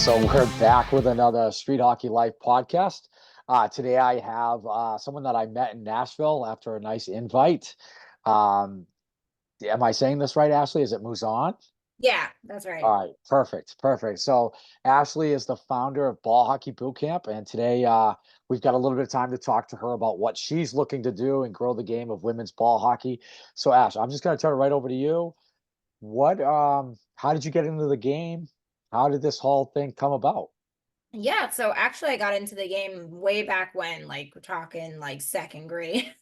So we're back with another Street Hockey Life podcast. Today I have someone that I met in Nashville after a nice invite. Um, am I saying this right, Ashley? Is it Mouzzon? Yeah, that's right. All right, perfect, perfect. So Ashley is the founder of Ball Hockey Boot Camp, and today we've got a little bit of time to talk to her about what she's looking to do and grow the game of women's ball hockey. So Ash, I'm just going to turn it right over to you. How did you get into the game? How did this whole thing come about? Yeah, so actually I got into the game way back when, like we're talking like second grade.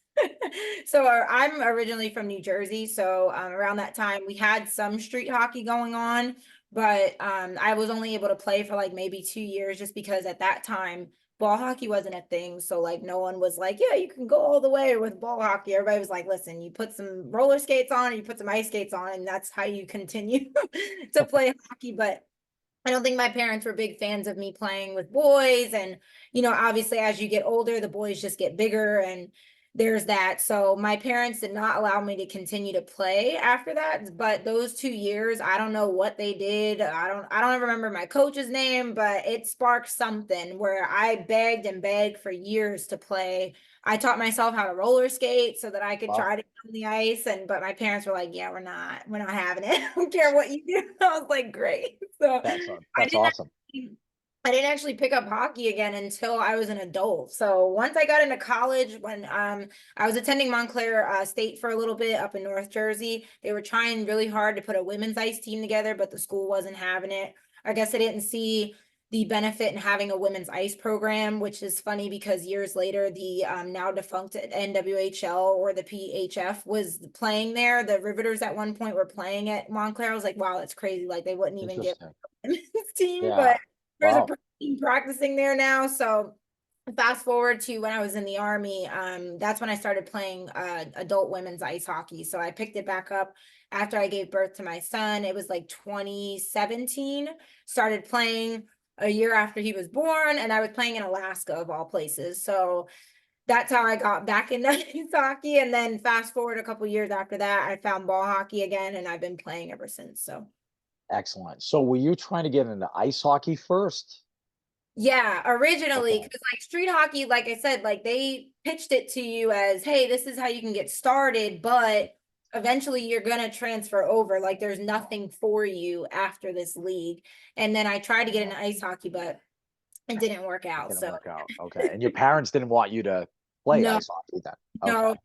So I'm originally from New Jersey, so around that time we had some street hockey going on, but I was only able to play for like maybe 2 years just because at that time ball hockey wasn't a thing. So like no one was like, yeah, you can go all the way with ball hockey. Everybody was like, listen, you put some roller skates on, or you put some ice skates on, and that's how you continue to play hockey. But I don't think my parents were big fans of me playing with boys. And, obviously, as you get older, the boys just get bigger, and there's that. So my parents did not allow me to continue to play after that. But those 2 years, I don't know what they did. I don't remember my coach's name, but it sparked something where I begged and begged for years to play. I taught myself how to roller skate so that I could Wow. try to get on the ice. But my parents were like, yeah, we're not having it. I don't care what you do. I was like, great. So I That's didn't awesome. actually, I didn't actually pick up hockey again until I was an adult. So once I got into college, when I was attending Montclair State for a little bit up in North Jersey, they were trying really hard to put a women's ice team together, but the school wasn't having it. I guess I didn't see the benefit in having a women's ice program, which is funny because years later, the now defunct NWHL or the PHF was playing there. The Riveters at one point were playing at Montclair. I was like, wow, that's crazy. Like they wouldn't even give Interesting. this team, Yeah. but there's a Wow. pro team practicing there now. So fast forward to when I was in the army, that's when I started playing adult women's ice hockey. So I picked it back up after I gave birth to my son. It was like 2017. Started playing a year after he was born, and I was playing in Alaska of all places. So that's how I got back into ice hockey. And then fast forward a couple years after that, I found ball hockey again, and I've been playing ever since. So Excellent. So were you trying to get into ice hockey first? yeah, originally, Okay. because like street hockey, like I said, like they pitched it to you as, hey, this is how you can get started, but eventually you're gonna transfer over. Like there's nothing for you after this league. And then I tried to get into ice hockey, but it didn't work It out. didn't So work out. Okay. And your parents didn't want you to play no. ice hockey then? Okay. No,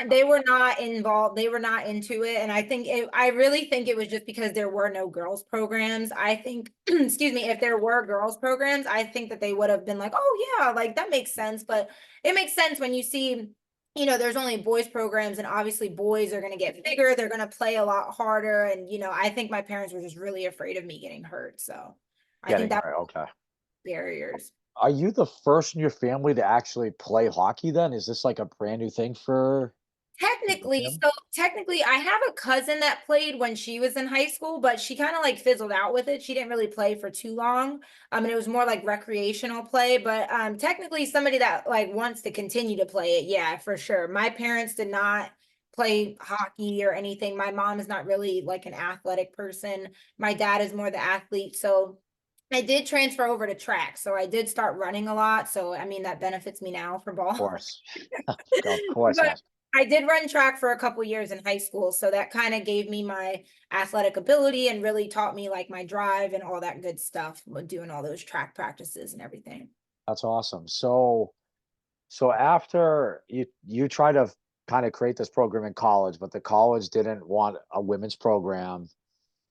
they were not involved. They were not into it. And I really think it was just because there were no girls programs. I think, excuse me, if there were girls programs, I think that they would have been like, oh yeah, like that makes sense. But it makes sense when you see, there's only boys programs, and obviously boys are going to get bigger. They're going to play a lot harder. And, I think my parents were just really afraid of me getting hurt. So I think Getting that hurt. Okay. was barriers. Are you the first in your family to actually play hockey then? Is this like a brand new thing for your Technically, family? so technically, I have a cousin that played when she was in high school, but she kind of like fizzled out with it. She didn't really play for too long. And it was more like recreational play, but technically somebody that like wants to continue to play it, yeah, for sure. My parents did not play hockey or anything. My mom is not really like an athletic person. My dad is more the athlete. So I did transfer over to track. So I did start running a lot. So I mean that benefits me now for Of ball. course. Of course, But Ash. I did run track for a couple years in high school, so that kind of gave me my athletic ability and really taught me like my drive and all that good stuff with doing all those track practices and everything. That's awesome. So after you try to kind of create this program in college, but the college didn't want a women's program,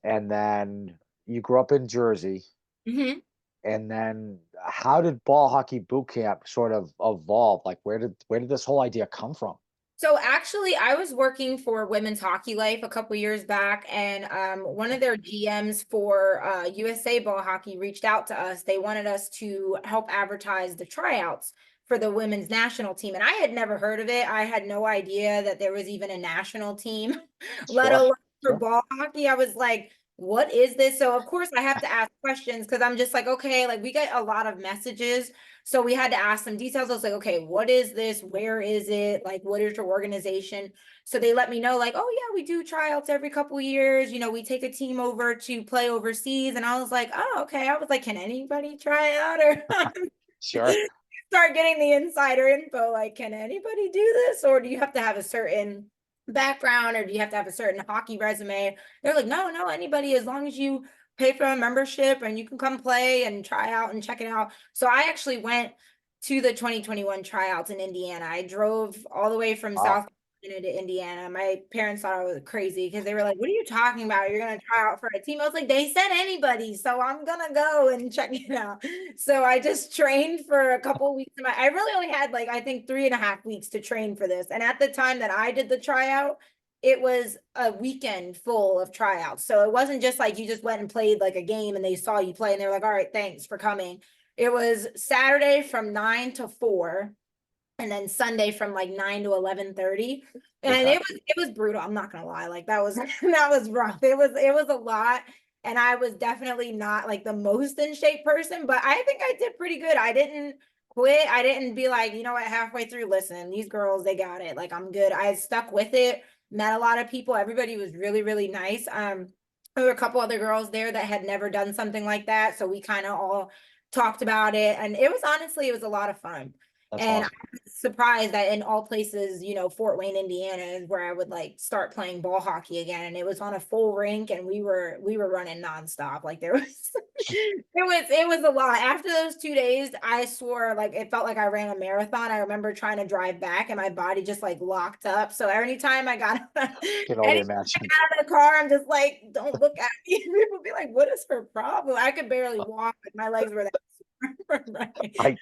and then you grew up in Jersey, Mhm. and then how did ball hockey boot camp sort of evolve? Like where did this whole idea come from? So actually, I was working for Women's Hockey Life a couple years back, and one of their GMs for USA Ball Hockey reached out to us. They wanted us to help advertise the tryouts for the women's national team, and I had never heard of it. I had no idea that there was even a national team, let Sure, alone for sure. ball hockey. I was like, what is this? So of course I have to ask questions because I'm just like, okay, like we get a lot of messages. So we had to ask some details. I was like, okay, what is this? Where is it? Like, what is your organization? So they let me know, like, oh yeah, we do tryouts every couple years. We take a team over to play overseas. And I was like, oh, okay. I was like, can anybody try out? Or Sure. start getting the insider info. Like, can anybody do this? Or do you have to have a certain background, or do you have to have a certain hockey resume? They're like, no, no, anybody, as long as you pay for a membership and you can come play and try out and check it out. So I actually went to the 2021 tryouts in Indiana. I drove all the way from Wow. South Carolina to Indiana. My parents thought I was crazy because they were like, what are you talking about? You're going to try out for a team? I was like, they said anybody. So I'm going to go and check it out. So I just trained for a couple of weeks. I really only had like, I think 3.5 weeks to train for this. And at the time that I did the tryout, it was a weekend full of tryouts. So it wasn't just like you just went and played like a game and they saw you play and they were like, all right, thanks for coming. It was Saturday from 9 to 4, and then Sunday from like 9 to 11:30. And Okay. it was brutal. I'm not gonna lie. Like that was that was rough. It was a lot. And I was definitely not like the most in shape person, but I think I did pretty good. I didn't quit. I didn't be like, you know what, halfway through, listen, these girls, they got it. Like I'm good. I stuck with it, met a lot of people. Everybody was really, really nice. There were a couple other girls there that had never done something like that. So we kind of all talked about it. And it was a lot of fun. That's And awesome. surprised that in all places, Fort Wayne, Indiana is where I would like start playing ball hockey again. And it was on a full rink and we were running nonstop. Like there was it was a lot. After those 2 days, I swore like it felt like I ran a marathon. I remember trying to drive back and my body just like locked up. So anytime I got Can only anytime imagine. I got out of the car, I'm just like, don't look at me. People be like, what is her problem? I could barely walk. Like my legs were that sore. Right. I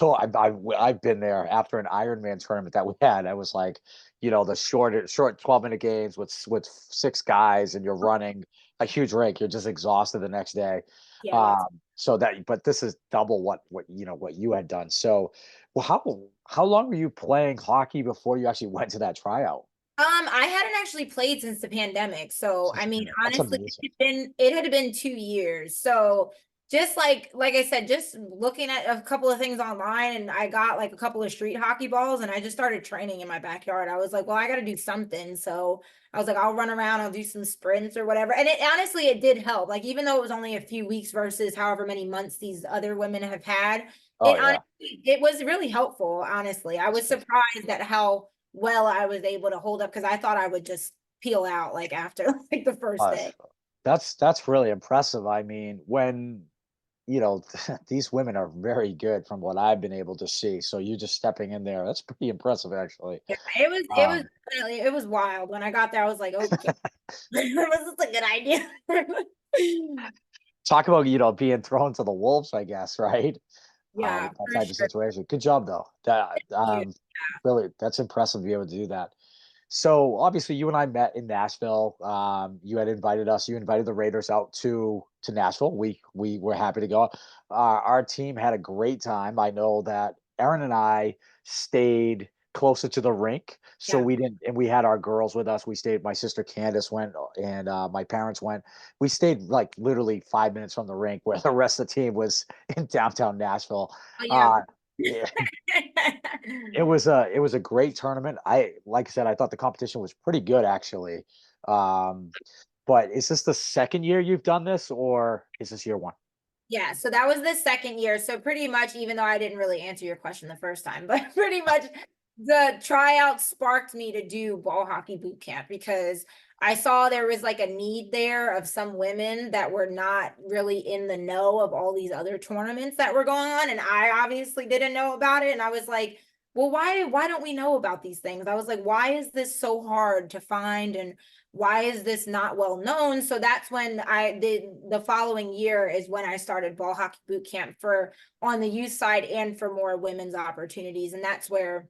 I've been there after an Ironman tournament that we had. I was like, the short 12-minute games with six guys, and you're running a huge rink. You're just exhausted the next day. Yeah, that's But this is double what you had done. So, well, how long were you playing hockey before you actually went to that tryout? I hadn't actually played since the pandemic. So, Since I the mean, pandemic. That's honestly, amazing. it had been 2 years. So just like I said, just looking at a couple of things online and I got like a couple of street hockey balls and I just started training in my backyard. I was like, well, I got to do something. So I was like, I'll run around, I'll do some sprints or whatever. And it honestly, it did help. Like, even though it was only a few weeks versus however many months these other women have had, Oh it yeah, honestly, it was really helpful. Honestly, I that's was good. surprised at how well I was able to hold up because I thought I would just peel out like after like the first Uh, day. that's really impressive. I mean, when these women are very good from what I've been able to see. So you just stepping in there, that's pretty impressive, actually. Yeah, it was wild. When I got there, I was like, okay, was this a good idea? Talk about, being thrown to the wolves, I guess, right? Yeah, With that for type of sure. situation. Good job, though. That Yeah. really, that's impressive to be able to do that. So obviously, you and I met in Nashville. You had invited us. You invited the Raiders out to Nashville. We were happy to go. Our team had a great time. I know that Aaron and I stayed closer to the rink, so Yeah. we didn't. And we had our girls with us. We stayed. My sister Candace went, and my parents went. We stayed like literally 5 minutes from the rink, where the rest of the team was in downtown Nashville. Oh, yeah. Uh, yeah, it was a great tournament. Like I said, I thought the competition was pretty good actually. Um, but is this the second year you've done this, or is this year one? Yeah, so that was the second year. So pretty much, even though I didn't really answer your question the first time, but pretty much the tryout sparked me to do ball hockey boot camp because I saw there was like a need there of some women that were not really in the know of all these other tournaments that were going on. And I obviously didn't know about it. And I was like, well, why don't we know about these things? I was like, why is this so hard to find? And why is this not well known? So that's when I did the following year is when I started ball hockey boot camp for on the youth side and for more women's opportunities. And that's where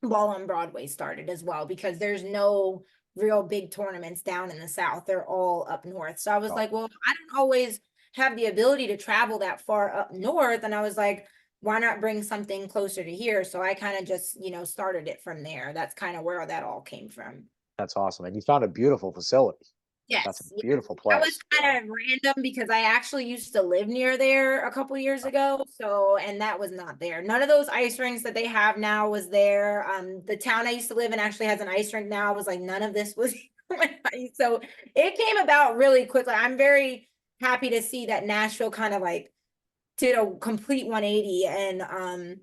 Ball on Broadway started as well, because there's no real big tournaments down in the South. They're all up north. So I was No, like, well, I don't always have the ability to travel that far up north. And I was like, why not bring something closer to here? So I kind of just, started it from there. That's kind of where that all came from. that's awesome. And you found a beautiful facility. That's a Yes, yes. beautiful That was place. kind of random because I actually used to live near there a couple years ago. So, and that was not there. None of those ice rinks that they have now was there. The town I used to live in actually has an ice rink now. I was like, none of this was so it came about really quickly. I'm very happy to see that Nashville kind of like did a complete 180 and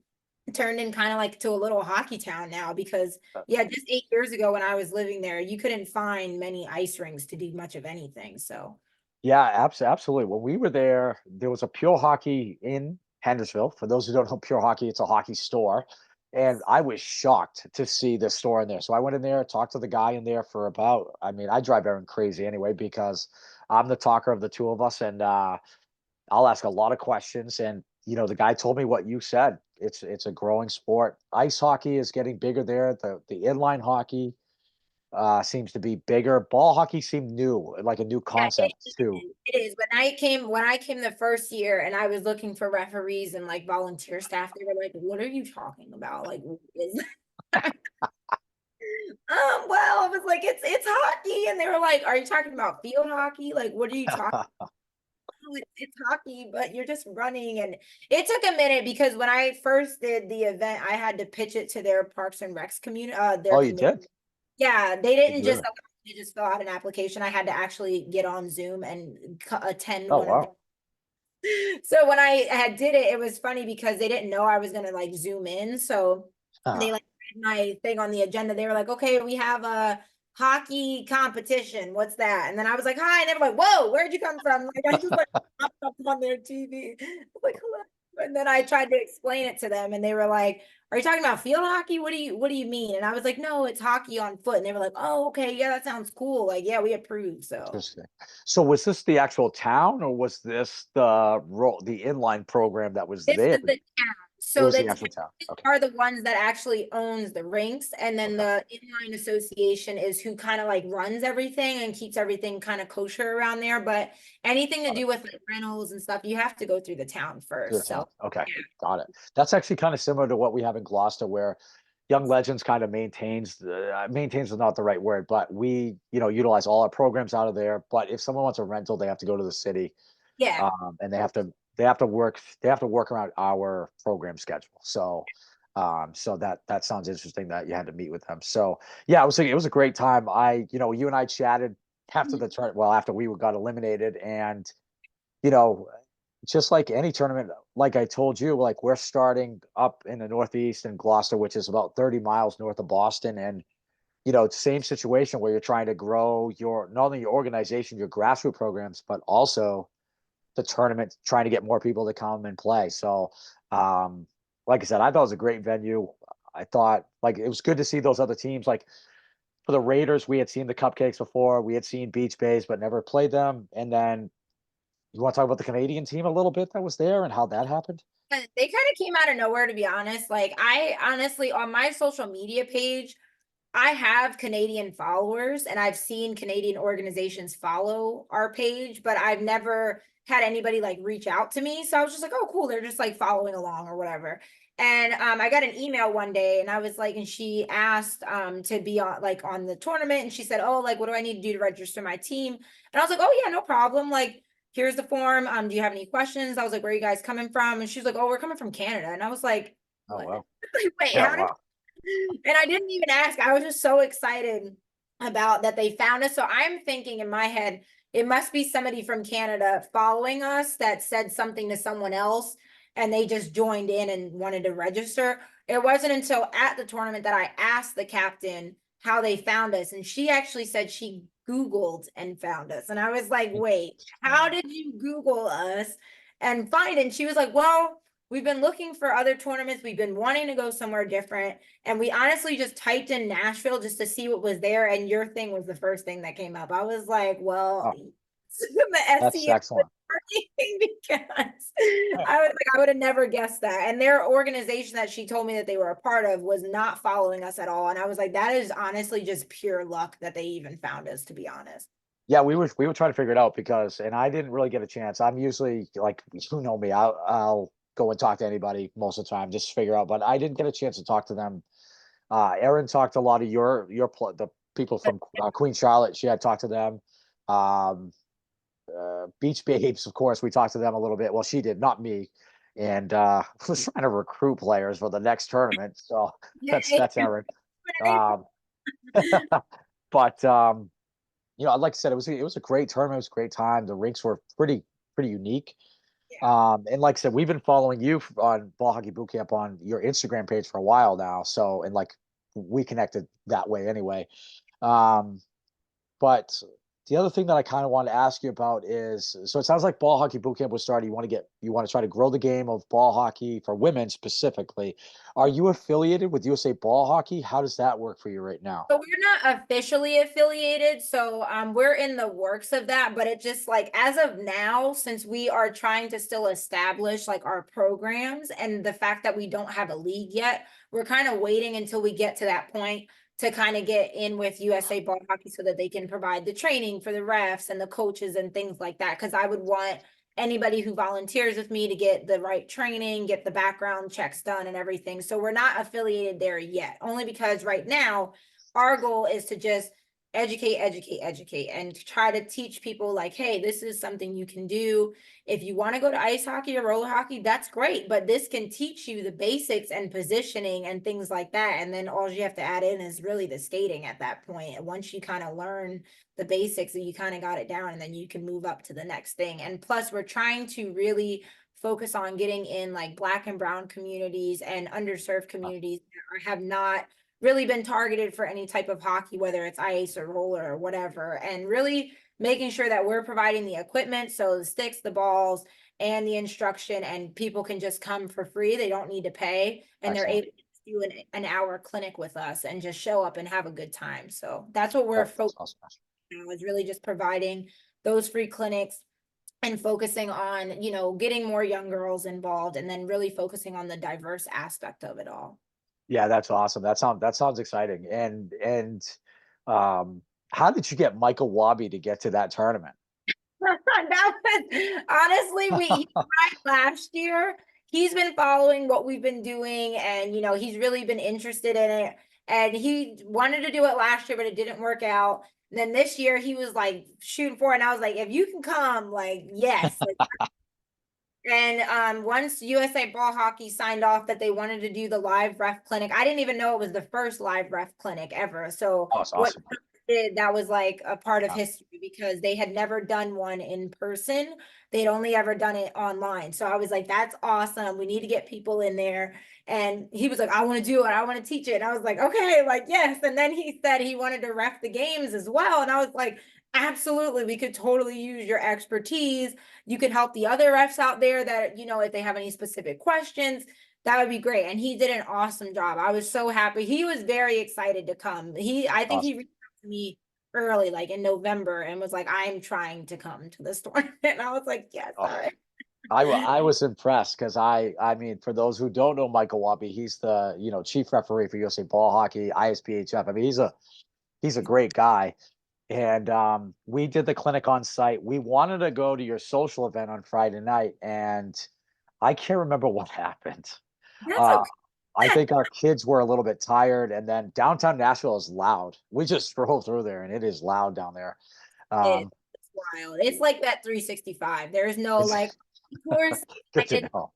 turned in kind of like to a little hockey town now because yeah, just 8 years ago when I was living there, you couldn't find many ice rinks to do much of anything. So Yeah, absolutely. When we were there, there was a Pure Hockey in Hendersonville. For those who don't know Pure Hockey, it's a hockey store. And I was shocked to see the store in there. So I went in there, talked to the guy in there for about, I mean, I drive Erin crazy anyway because I'm the talker of the two of us, and I'll ask a lot of questions. And the guy told me what you said. It's a growing sport. Ice hockey is getting bigger there. The inline hockey seems to be bigger. Ball hockey seemed new, like a new yeah, concept too. it is. When I came the first year and I was looking for referees and like volunteer staff, they were like, "What are you talking about? Like, what is?" Well, I was like, "It's hockey," and they were like, "Are you talking about field hockey? Like, what are you talking?" It's hockey, but you're just running. And it took a minute because when I first did the event, I had to pitch it to their Parks and Recs community, their Oh, you committee. did? Yeah, they Did didn't you just really? allow me to just fill out an application. I had to actually get on Zoom and attend Oh, one of them. wow. So when I had did it, it was funny because they didn't know I was gonna like zoom in. So they Huh. like read my thing on the agenda. They were like, "Okay, we have a hockey competition. What's that?" And then I was like, "Hi," and they were like, "Whoa, where'd you come from?" Like I just like popped up on their TV. I was like, "Hello." And then I tried to explain it to them, and they were like, "Are you talking about field hockey? What do you mean?" And I was like, "No, it's hockey on foot." And they were like, "Oh, okay, yeah, that sounds cool. Like, yeah, we approve." So Interesting. So was this the actual town, or was this the inline program that was this there? is the town. It So was the the town actual town. Okay. are the ones that actually owns the rinks, and then Okay. the inline association is who kind of like runs everything and keeps everything kind of kosher around there. But anything to Got it. do with like rentals and stuff, you have to go through the town To the first. town. So Okay. yeah. Got it. That's actually kind of similar to what we have in Gloucester, where Young Legends kind of maintains is not the right word, but we, utilize all our programs out of there. But if someone wants a rental, they have to go to the city, Yeah. and they have to work around our program schedule. So that sounds interesting that you had to meet with them. So yeah, it was a great time. You and I chatted after the turn, well, after we got eliminated, and you know, just like any tournament, like I told you, like we're starting up in the Northeast in Gloucester, which is about 30 miles north of Boston. And, same situation where you're trying to grow not only your organization, your grassroots programs, but also the tournament, trying to get more people to come and play. So, like I said, I thought it was a great venue. I thought like it was good to see those other teams. Like for the Raiders, we had seen the Cupcakes before, we had seen Beach Bays, but never played them. And then you want to talk about the Canadian team a little bit that was there and how that happened? They kind of came out of nowhere, to be honest. Like, I honestly, on my social media page, I have Canadian followers and I've seen Canadian organizations follow our page, but I've never had anybody like reach out to me. So I was just like, oh, cool. They're just like following along or whatever. And I got an email one day and I was like, and she asked to be on the tournament. And she said, "Oh, like, what do I need to do to register my team?" And I was like, "Oh, yeah, no problem. Like, here's the form. Do you have any questions?" I was like, "Where are you guys coming from?" And she's like, "Oh, we're coming from Canada." And I was like, Oh, "What?" wow. Wait, Yeah, how did wow. and I didn't even ask. I was just so excited about that they found us. So I'm thinking in my head, it must be somebody from Canada following us that said something to someone else and they just joined in and wanted to register. It wasn't until at the tournament that I asked the captain how they found us. And she actually said she Googled and found us. And I was like, wait, how Interesting. did you Google us and find it? And she was like, well, we've been looking for other tournaments. We've been wanting to go somewhere different. And we honestly just typed in Nashville just to see what was there. And your thing was the first thing that came up. I was like, well, Oh, the that's SEO was excellent. working because I would have never guessed that. And their organization that she told me that they were a part of was not following us at all. And I was like, that is honestly just pure luck that they even found us, to be honest. Yeah, we were trying to figure it out and I didn't really get a chance. I'm usually like, you know me, I'll go and talk to anybody most of the time, just figure out. But I didn't get a chance to talk to them. Erin talked to a lot of the people from Queen Charlotte. She had talked to them. Um, Beach Babes, of course, we talked to them a little bit. Well, she did, not me. And was trying to recruit players for the next tournament. So Yay. that's Erin. Um, but like I said, it was a great tournament. It was a great time. The rinks were pretty unique. Yeah. And like I said, we've been following you on Ball Hockey Boot Camp on your Instagram page for a while now. So, and like we connected that way anyway. Um, but the other thing that I kind of want to ask you about is, so it sounds like Ball Hockey Boot Camp was started. You want to try to grow the game of ball hockey for women specifically. Are you affiliated with USA Ball Hockey? How does that work for you right now? So we're not officially affiliated, so we're in the works of that, but it just like as of now, since we are trying to still establish like our programs and the fact that we don't have a league yet, we're kind of waiting until we get to that point to kind of get in with USA Ball Hockey so that they can provide the training for the refs and the coaches and things like that. Because I would want anybody who volunteers with me to get the right training, get the background checks done and everything. So we're not affiliated there yet, only because right now our goal is to just educate, and try to teach people like, hey, this is something you can do. If you want to go to ice hockey or roller hockey, that's great, but this can teach you the basics and positioning and things like that. And then all you have to add in is really the skating at that point. And once you kind of learn the basics, you kind of got it down, and then you can move up to the next thing. And plus, we're trying to really focus on getting in like Black and brown communities and underserved communities that have not really been targeted for any type of hockey, whether it's ice or roller or whatever, and really making sure that we're providing the equipment, so the sticks, the balls, and the instruction, and people can just come for free. They don't need to pay, and they're Excellent. able to do an hour clinic with us and just show up and have a good time. So that's what we're That's focused awesome. on, is really just providing those free clinics and focusing on, getting more young girls involved, and then really focusing on the diverse aspect of it all. Yeah, that's awesome. That sounds exciting. Um, how did you get Michael Wabi to get to that tournament? That was honestly, he tried last year. He's been following what we've been doing, and he's really been interested in it. And he wanted to do it last year, but it didn't work out. And then this year he was like shooting for it, and I was like, if you can come, like, yes. And once USA Ball Hockey signed off that they wanted to do the live ref clinic, I didn't even know it was the first live ref clinic ever. So Oh, it's what awesome. did that was like a part of Yeah, history, because they had never done one in person. They'd only ever done it online. So I was like, that's awesome. We need to get people in there. And he was like, I want to do it. I want to teach it. And I was like, okay, like, yes. And then he said he wanted to ref the games as well. And I was like, absolutely, we could totally use your expertise. You could help the other refs out there that, if they have any specific questions, that would be great. And he did an awesome job. I was so happy. He was very excited to come. I think he awesome. reached out to me early, like in November, and was like, I'm trying to come to this tournament. And I was like, yes, all Oh, right. I was impressed because I mean, for those who don't know Michael Wabi, he's the chief referee for USA Ball Hockey, ISPHF. I mean, he's a great guy. And we did the clinic on site. We wanted to go to your social event on Friday night, and I can't remember what happened. That's Uh, I okay. think our kids were a little bit tired, and then downtown Nashville is loud. We just drove through there, and it is loud down there. Um, It's wild. It's like that 365. There's no it's like course. good Like to it's know.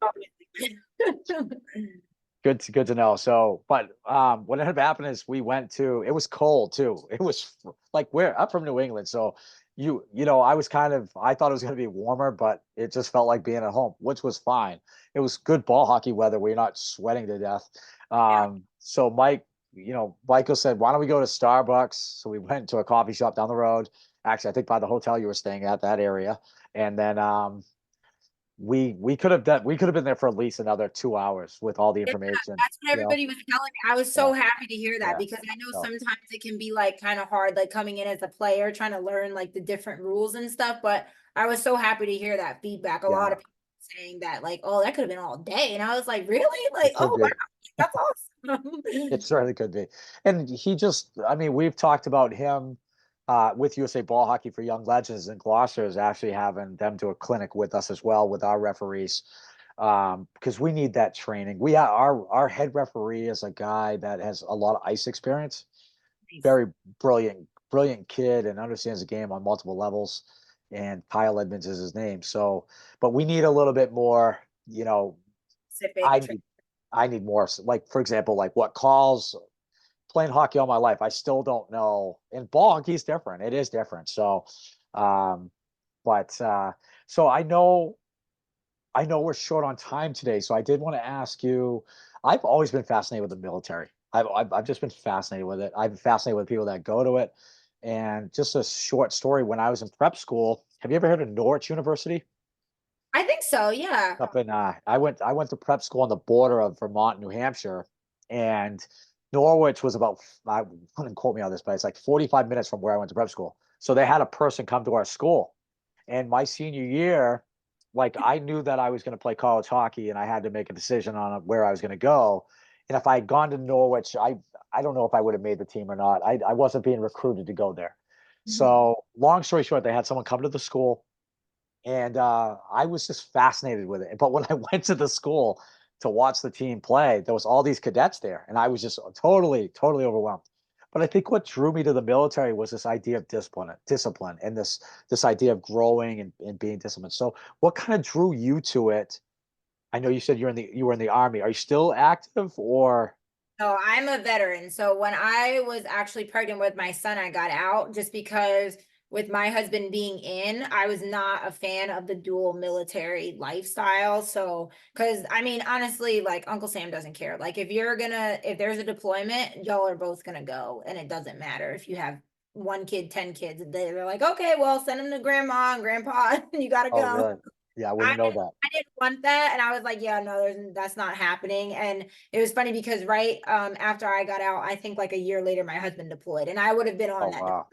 Good to know. So, but what ended up happening is we went to. It was cold too. It was like I'm from New England, so I thought it was going to be warmer, but it just felt like being at home, which was fine. It was good ball hockey weather where you're not sweating to death. Yeah. So Michael said, "Why don't we go to Starbucks?" So we went to a coffee shop down the road. Actually, I think by the hotel you were staying at, that area, and then we could have been there for at least another 2 hours with all the Yeah, information. that's what everybody was telling me. I was Yeah, so happy to hear that, yeah. because I know So sometimes it can be like kind of hard, like coming in as a player, trying to learn like the different rules and stuff. But I was so happy to hear that feedback. A lot yeah, of people saying that, like, oh, that could have been all day. And I was like, really? Like, it could oh, wow, be. that's awesome. It certainly could be. And I mean, we've talked about him with USA Ball Hockey for Young Legends in Gloucester is actually having them do a clinic with us as well with our referees. Because we need that training. Our head referee is a guy that has a lot of ice experience, Nice. very brilliant brilliant kid and understands the game on multiple levels. And Kyle Edmonds is his name. So, but we need a little bit more. Specific. I need I need more. Like for example, like what calls playing hockey all my life. I still don't know. And ball hockey is different. It is different. So, um, but so I know we're short on time today, so I did want to ask you. I've always been fascinated with the military. I've just been fascinated with it. I've been fascinated with people that go to it. And just a short story: when I was in prep school, have you ever heard of Norwich University? I think so, yeah. Up in I went to prep school on the border of Vermont, New Hampshire, and Norwich was about I wouldn't quote me on this, but it's like 45 minutes from where I went to prep school. So they had a person come to our school. And my senior year, like I knew that I was going to play college hockey and I had to make a decision on where I was going to go. And if I had gone to Norwich, I don't know if I would have made the team or not. I wasn't being recruited to go there. Mhm. So long story short, they had someone come to the school and I was just fascinated with it. But when I went to the school to watch the team play, there was all these cadets there, and I was just totally, totally overwhelmed. But I think what drew me to the military was this idea of discipline, and this idea of growing and being disciplined. So, what kind of drew you to it? I know you said you were in the army. Are you still active, or No, I'm a veteran. So when I was actually pregnant with my son, I got out just because with my husband being in, I was not a fan of the dual military lifestyle. So, because I mean, honestly, like Uncle Sam doesn't care. Like if there's a deployment, y'all are both gonna go, and it doesn't matter if you have one kid, 10 kids. They're like, okay, well, send them to grandma and grandpa, and you gotta oh, go. really? Yeah, I I wouldn't know that. I didn't want that, and I was like, yeah, no, that's not happening. And it was funny because right after I got out, I think like a year later, my husband deployed, and I would have been Oh, on that wow,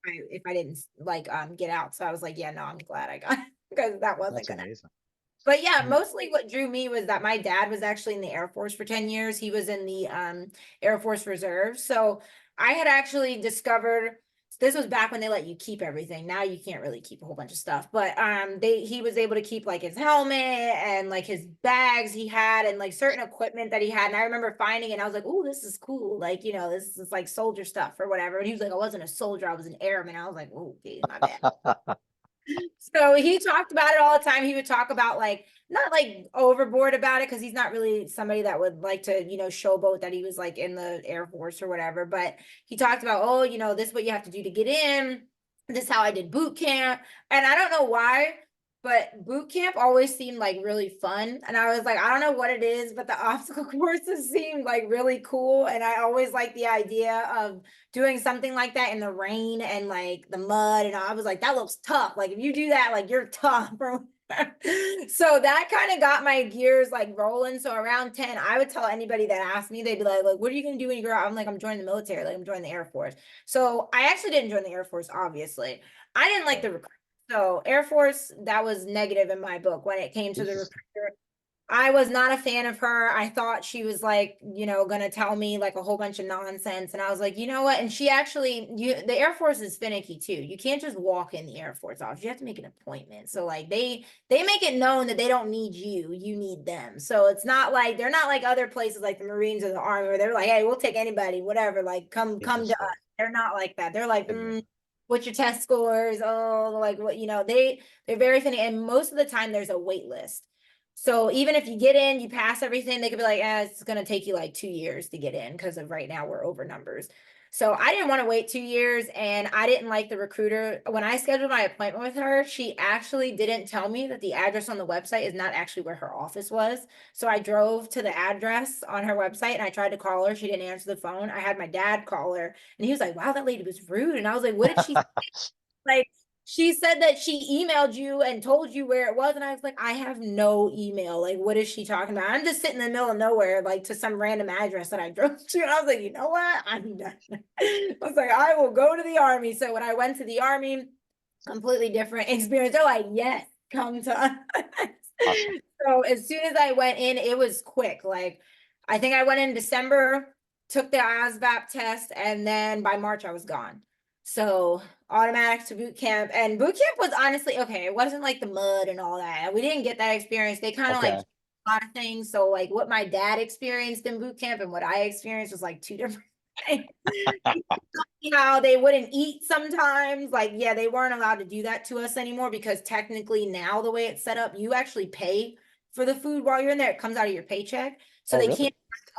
if I didn't like get out. So I was like, yeah, no, I'm glad I got because that wasn't that's gonna. amazing. But yeah, Mm. mostly what drew me was that my dad was actually in the Air Force for 10 years. He was in the Air Force Reserve. So I had actually discovered this was back when they let you keep everything. Now you can't really keep a whole bunch of stuff. But he was able to keep like his helmet and like his bags he had and like certain equipment that he had. And I remember finding it and I was like, oh, this is cool. Like, this is like soldier stuff or whatever. And he was like, I wasn't a soldier, I was an airman. I was like, oh, okay, my bad. So he talked about it all the time. He would talk about like not like overboard about it because he's not really somebody that would like to, showboat that he was like in the Air Force or whatever. But he talked about, oh, this is what you have to do to get in. This is how I did boot camp. And I don't know why, but boot camp always seemed like really fun. And I was like, I don't know what it is, but the obstacle courses seemed like really cool. And I always like the idea of doing something like that in the rain and like the mud. And I was like, that looks tough. Like if you do that, like you're tough, bro. So that kind of got my gears like rolling. So around 10, I would tell anybody that asked me, they'd be like, what are you gonna do when you grow up? I'm like, I'm joining the military, like I'm joining the Air Force. So I actually didn't join the Air Force, obviously. I didn't like Right. the recruit. So Air Force, that was negative in my book when it came to the recruiter. I was not a fan of her. I thought she was like, gonna tell me like a whole bunch of nonsense. And I was like, you know what? And she actually, the Air Force is finicky too. You can't just walk in the Air Force office. You have to make an appointment. So like they make it known that they don't need you. You need them. So it's not like they're not like other places like the Marines or the Army where they're like, hey, we'll take anybody, whatever. Like come to Interesting. us. They're not like that. They're like, And what's your test scores? Oh, like what, they're very funny. And most of the time there's a wait list. So even if you get in, you pass everything, they could be like, it's going to take you like 2 years to get in because of right now we're over numbers. So I didn't want to wait 2 years and I didn't like the recruiter. When I scheduled my appointment with her, she actually didn't tell me that the address on the website is not actually where her office was. So I drove to the address on her website and I tried to call her. She didn't answer the phone. I had my dad call her and he was like, wow, that lady was rude. And I was like, what did she like she said that she emailed you and told you where it was. And I was like, I have no email. Like, what is she talking about? I'm just sitting in the middle of nowhere, like to some random address that I drove to. And I was like, you know what? I'm done. I was like, I will go to the army. So when I went to the army, completely different experience. They're like, yes, come to us. awesome. So as soon as I went in, it was quick. Like, I think I went in December, took the ASVAB test, and then by March I was gone. So automatic to boot camp. And boot camp was honestly okay. It wasn't like the mud and all that. We didn't get that experience. They kind of like Okay. a lot of things. So like what my dad experienced in boot camp and what I experienced was like two different things. how they wouldn't eat sometimes. Like, yeah, they weren't allowed to do that to us anymore because technically now the way it's set up, you actually pay for the food while you're in there. It comes out of your paycheck. So Oh, they really? can't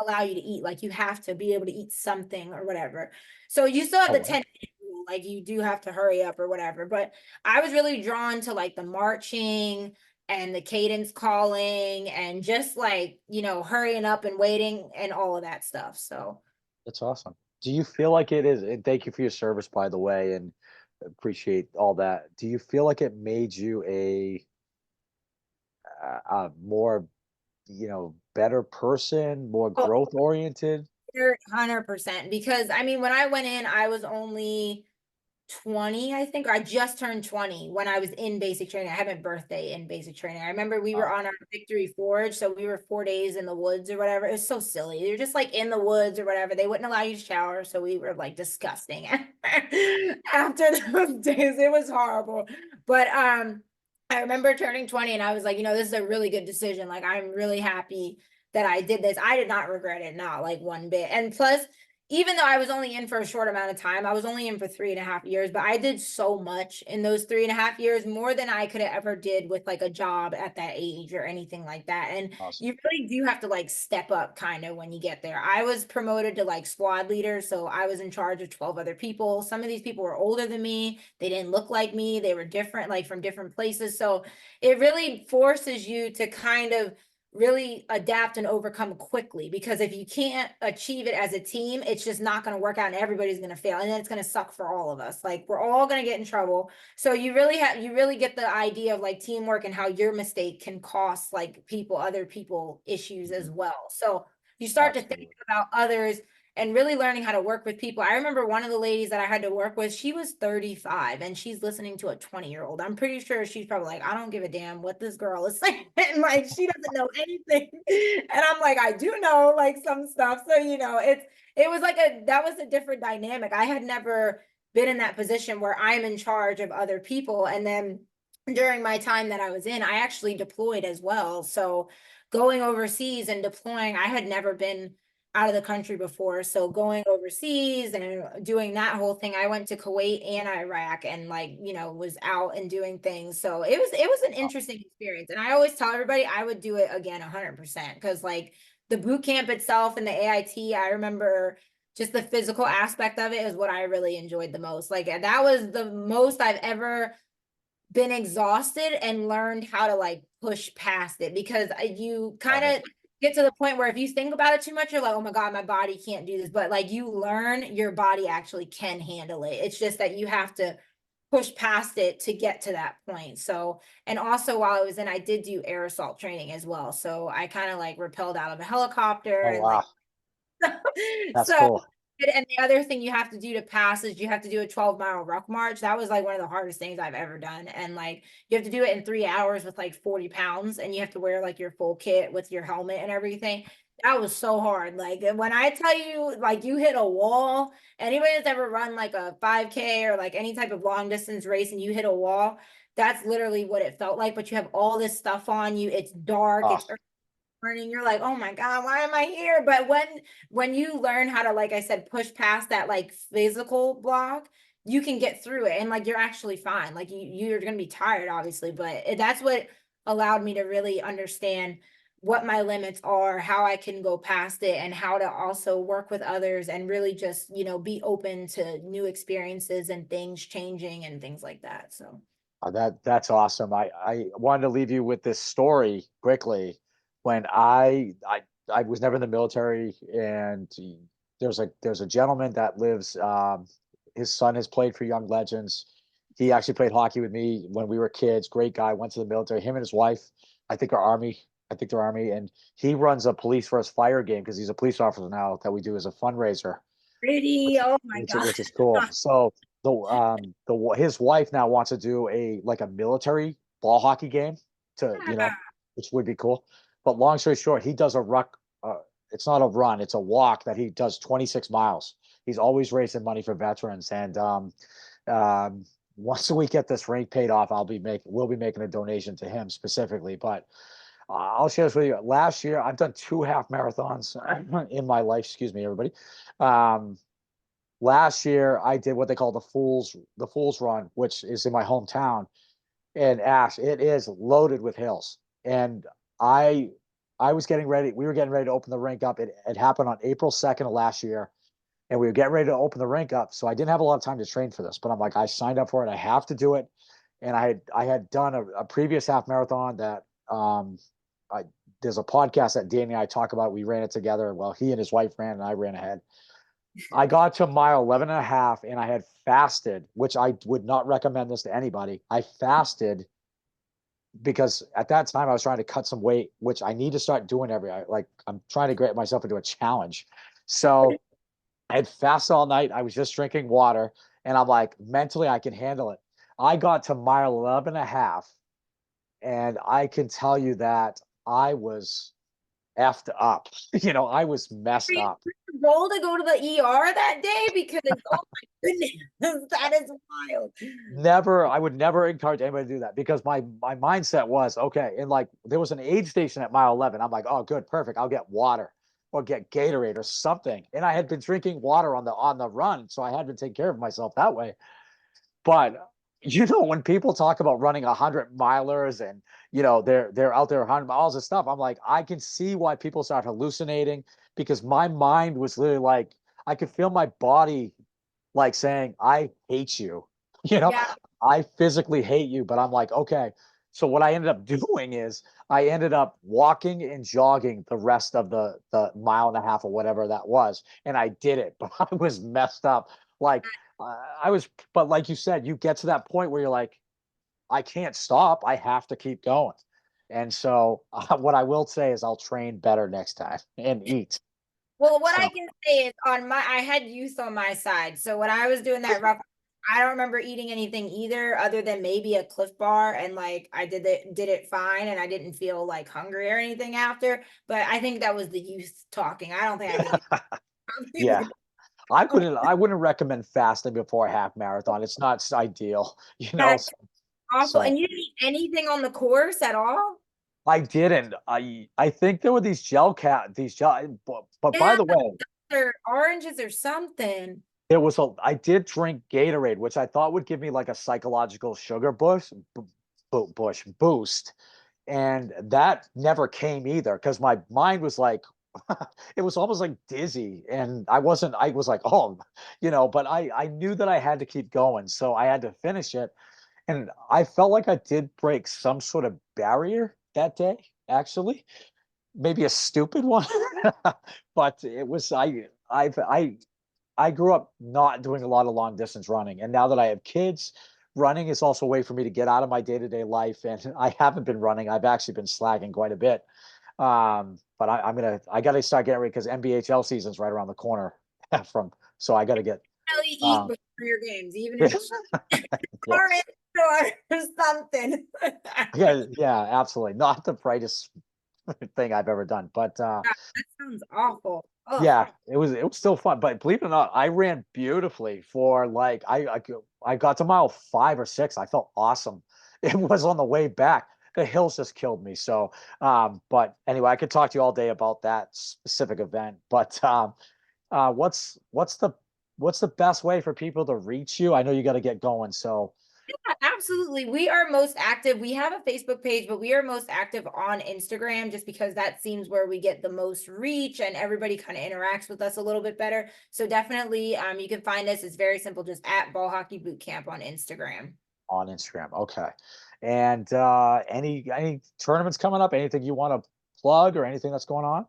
allow you to eat. Like you have to be able to eat something or whatever. So you still have Oh, the wow. 10-minute rule, like you do have to hurry up or whatever. But I was really drawn to like the marching and the cadence calling and just like, hurrying up and waiting and all of that stuff. So That's awesome. Do you feel like it is, and thank you for your service, by the way, and appreciate all that. Do you feel like it made you a more, better person, more oh, growth oriented? 100%. Because I mean, when I went in, I was only 20, I think, or I just turned 20 when I was in basic training. I had my birthday in basic training. I remember we were Wow, on our victory forge, so we were 4 days in the woods or whatever. It was so silly. You're just like in the woods or whatever. They wouldn't allow you to shower, so we were like disgusting after those days. It was horrible. But I remember turning 20 and I was like, this is a really good decision. Like I'm really happy that I did this. I did not regret it, not like one bit. And plus, even though I was only in for a short amount of time, I was only in for 3.5 years, but I did so much in those 3.5 years, more than I could have ever did with like a job at that age or anything like that. And awesome. you really do have to like step up kind of when you get there. I was promoted to like squad leader, so I was in charge of 12 other people. Some of these people were older than me. They didn't look like me. They were different, like from different places. So it really forces you to kind of really adapt and overcome quickly, because if you can't achieve it as a team, it's just not going to work out and everybody's going to fail, and then it's going to suck for all of us. Like we're all going to get in trouble. So you really get the idea of like teamwork and how your mistake can cost like other people issues as Mhm. well. So you start to think Absolutely. about others and really learning how to work with people. I remember one of the ladies that I had to work with, she was 35 and she's listening to a 20-year-old. I'm pretty sure she's probably like, I don't give a damn what this girl is saying. Like she doesn't know anything. And I'm like, I do know like some stuff. So, it was like that was a different dynamic. I had never been in that position where I'm in charge of other people. And then during my time that I was in, I actually deployed as well. So going overseas and deploying, I had never been out of the country before. So going overseas and doing that whole thing, I went to Kuwait and Iraq and like, was out and doing things. So it was an interesting experience. And I always tell everybody I would do it again 100%, because like the boot camp itself and the AIT, I remember just the physical aspect of it is what I really enjoyed the most. Like that was the most I've ever been exhausted and learned how to like push past it, because you kind Love it. of get to the point where if you think about it too much, you're like, oh my God, my body can't do this. But like you learn your body actually can handle it. It's just that you have to push past it to get to that point. So, and also while I was in, I did do air assault training as well. So I kind of like rappelled out of a helicopter Oh, and like wow. That's so, cool. and the other thing you have to do to pass is you have to do a 12-mile ruck march. That was like one of the hardest things I've ever done. And like you have to do it in 3 hours with like 40 pounds, and you have to wear like your full kit with your helmet and everything. That was so hard. Like when I tell you, like you hit a wall, anybody that's ever run like a 5K or like any type of long distance race and you hit a wall, that's literally what it felt like. But you have all this stuff on you. It's dark. Oh, It's morning, you're like, oh my God, why am I here? But when you learn how to, like I said, push past that like physical block, you can get through it and like you're actually fine. Like you're gonna be tired, obviously, but that's what allowed me to really understand what my limits are, how I can go past it, and how to also work with others and really just, be open to new experiences and things changing and things like that. So that's awesome. I wanted to leave you with this story quickly. When I was never in the military, and there's a gentleman that lives. His son has played for Young Legends. He actually played hockey with me when we were kids. Great guy. Went to the military. Him and his wife, I think, are Army. I think they're Army, and he runs a police versus fire game because he's a police officer now that we do as a fundraiser, pretty, which oh my which God. which is cool. So the his wife now wants to do a military ball hockey game to, which would be cool. But long story short, he does a ruck. It's not a run; it's a walk that he does 26 miles. He's always raising money for veterans, and um, once we get this rink paid off, we'll be making a donation to him specifically. But I'll share this with you. Last year, I've done two half marathons in my life. Excuse me, everybody. Um, last year I did what they call the Fools Run, which is in my hometown. And Ash, it is loaded with hills. And I I was getting ready. We were getting ready to open the rink up. It happened on April 2nd of last year, and we were getting ready to open the rink up. So I didn't have a lot of time to train for this, but I'm like, I signed up for it. I have to do it. And I had done a previous half marathon that I there's a podcast that Danny and I talk about. We ran it together. Well, he and his wife ran, and I ran ahead. I got to mile 11 and a half, and I had fasted, which I would not recommend this to anybody. I fasted because at that time I was trying to cut some weight, which I need to start doing I'm trying to get myself into a challenge. So I had fasted all night. I was just drinking water, and I'm like, mentally, I can handle it. I got to mile 11 and a half, and I can tell you that I was effed up. I was messed up. Roll to go to the ER that day because oh my goodness, that is wild. Never, I would never encourage anybody to do that because my mindset was okay. And like there was an aid station at mile 11. I'm like, oh, good, perfect. I'll get water or get Gatorade or something. And I had been drinking water on the run, so I had been taking care of myself that way. But when people talk about running 100 milers and they're out there 100 miles and stuff, I'm like, I can see why people start hallucinating because my mind was literally like, I could feel my body like saying, I hate you. You know, Yeah, I physically hate you, but I'm like, okay. So what I ended up doing is I ended up walking and jogging the rest of the mile and a half or whatever that was. And I did it, but I was messed up. Like I was, but like you said, you get to that point where you're like, I can't stop. I have to keep going. And so what I will say is I'll train better next time and eat. well, what I So can say is I had youth on my side. So when I was doing that rough, I don't remember eating anything either, other than maybe a Cliff Bar, and like I did it fine, and I didn't feel like hungry or anything after. But I think that was the youth talking. I don't think I did yeah, anything. I wouldn't recommend fasting before a half marathon. It's not ideal, That's awful. So And you didn't eat anything on the course at all? I didn't. I think there were these gel, but by Yeah, the way, or oranges or something. I did drink Gatorade, which I thought would give me like a psychological sugar boost, and that never came either because my mind was like, it was almost like dizzy, and I was like, oh, but I knew that I had to keep going, so I had to finish it. And I felt like I did break some sort of barrier that day, actually. Maybe a stupid one, but it was I grew up not doing a lot of long distance running, and now that I have kids, running is also a way for me to get out of my day-to-day life. And I haven't been running. I've actually been slacking quite a bit. But I gotta start getting ready because NBHL season's right around the corner from so I gotta get Really eat um before your games, even if it's yes. orange or something. Yeah, yeah, absolutely. Not the brightest thing I've ever done. But That sounds awful. Ugh. yeah, it was still fun. But believe it or not, I ran beautifully for like I got to mile 5 or 6. I felt awesome. It was on the way back. The hills just killed me. So but anyway, I could talk to you all day about that specific event. But what's the best way for people to reach you? I know you got to get going. So Yeah, absolutely. We are most active. We have a Facebook page, but we are most active on Instagram just because that seems where we get the most reach and everybody kind of interacts with us a little bit better. So definitely you can find us. It's very simple, just at Ball Hockey Boot Camp on Instagram. on Instagram. Okay. And any tournaments coming up? Anything you want to plug or anything that's going on?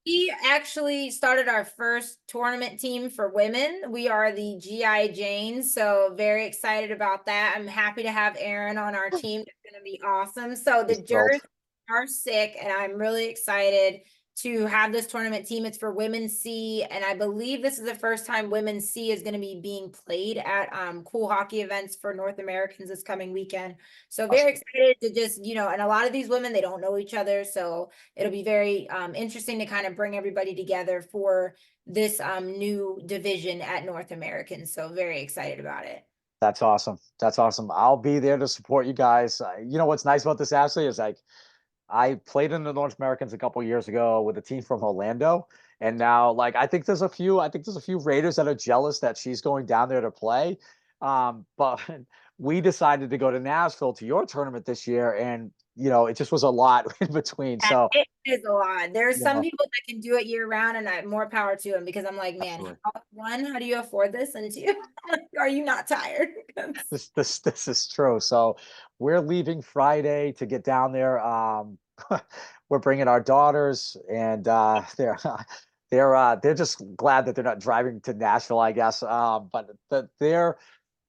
We actually started our first tournament team for women. We are the GI Janes, so very excited about that. I'm happy to have Erin on our team. It's going to be awesome. So the He's thrilled. jerseys are sick, and I'm really excited to have this tournament team. It's for Women's C, and I believe this is the first time Women's C is going to be being played at cool hockey events for North Americans this coming weekend. So very excited to just, and a lot of these women, they don't know each other, so it'll be very interesting to kind of bring everybody together for this new division at North American. So very excited about it. That's awesome. That's awesome. I'll be there to support you guys. What's nice about this, Ashley, is like I played in the North Americans a couple years ago with a team from Orlando, And now, like, I think there's a few Raiders that are jealous that she's going down there to play. But we decided to go to Nashville to your tournament this year, and it just was a lot in between. Yeah, So, it is a lot. There's you some know, people that can do it year round, and more power to them because I'm like, man, absolutely. how do you afford this? And two, like, are you not tired? 'Cause- This is true. So we're leaving Friday to get down there. We're bringing our daughters, and they're just glad that they're not driving to Nashville, I guess. But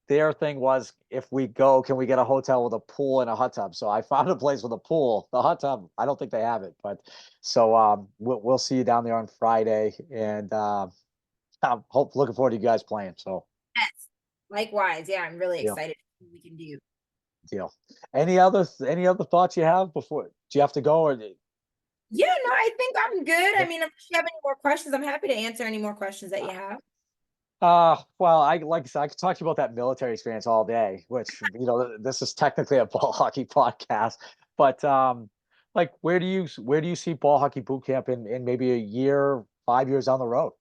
their thing was, if we go, can we get a hotel with a pool and a hot tub? So I found a place with a pool. The hot tub, I don't think they have it, but so we'll see you down there on Friday, and I'm looking forward to you guys playing. So Yes. Likewise, yeah, I'm really yeah. excited to see what we can do. Deal. Any other thoughts you have before? Do you have to go or? Yeah, no, I think I'm good. I Yeah. mean, if you have any more questions, I'm happy to answer any more questions that you have. Well, I like I said, I could talk to you about that military experience all day, which this is technically a ball hockey podcast, but like where do you see ball hockey boot camp in maybe a year, 5 years down the road?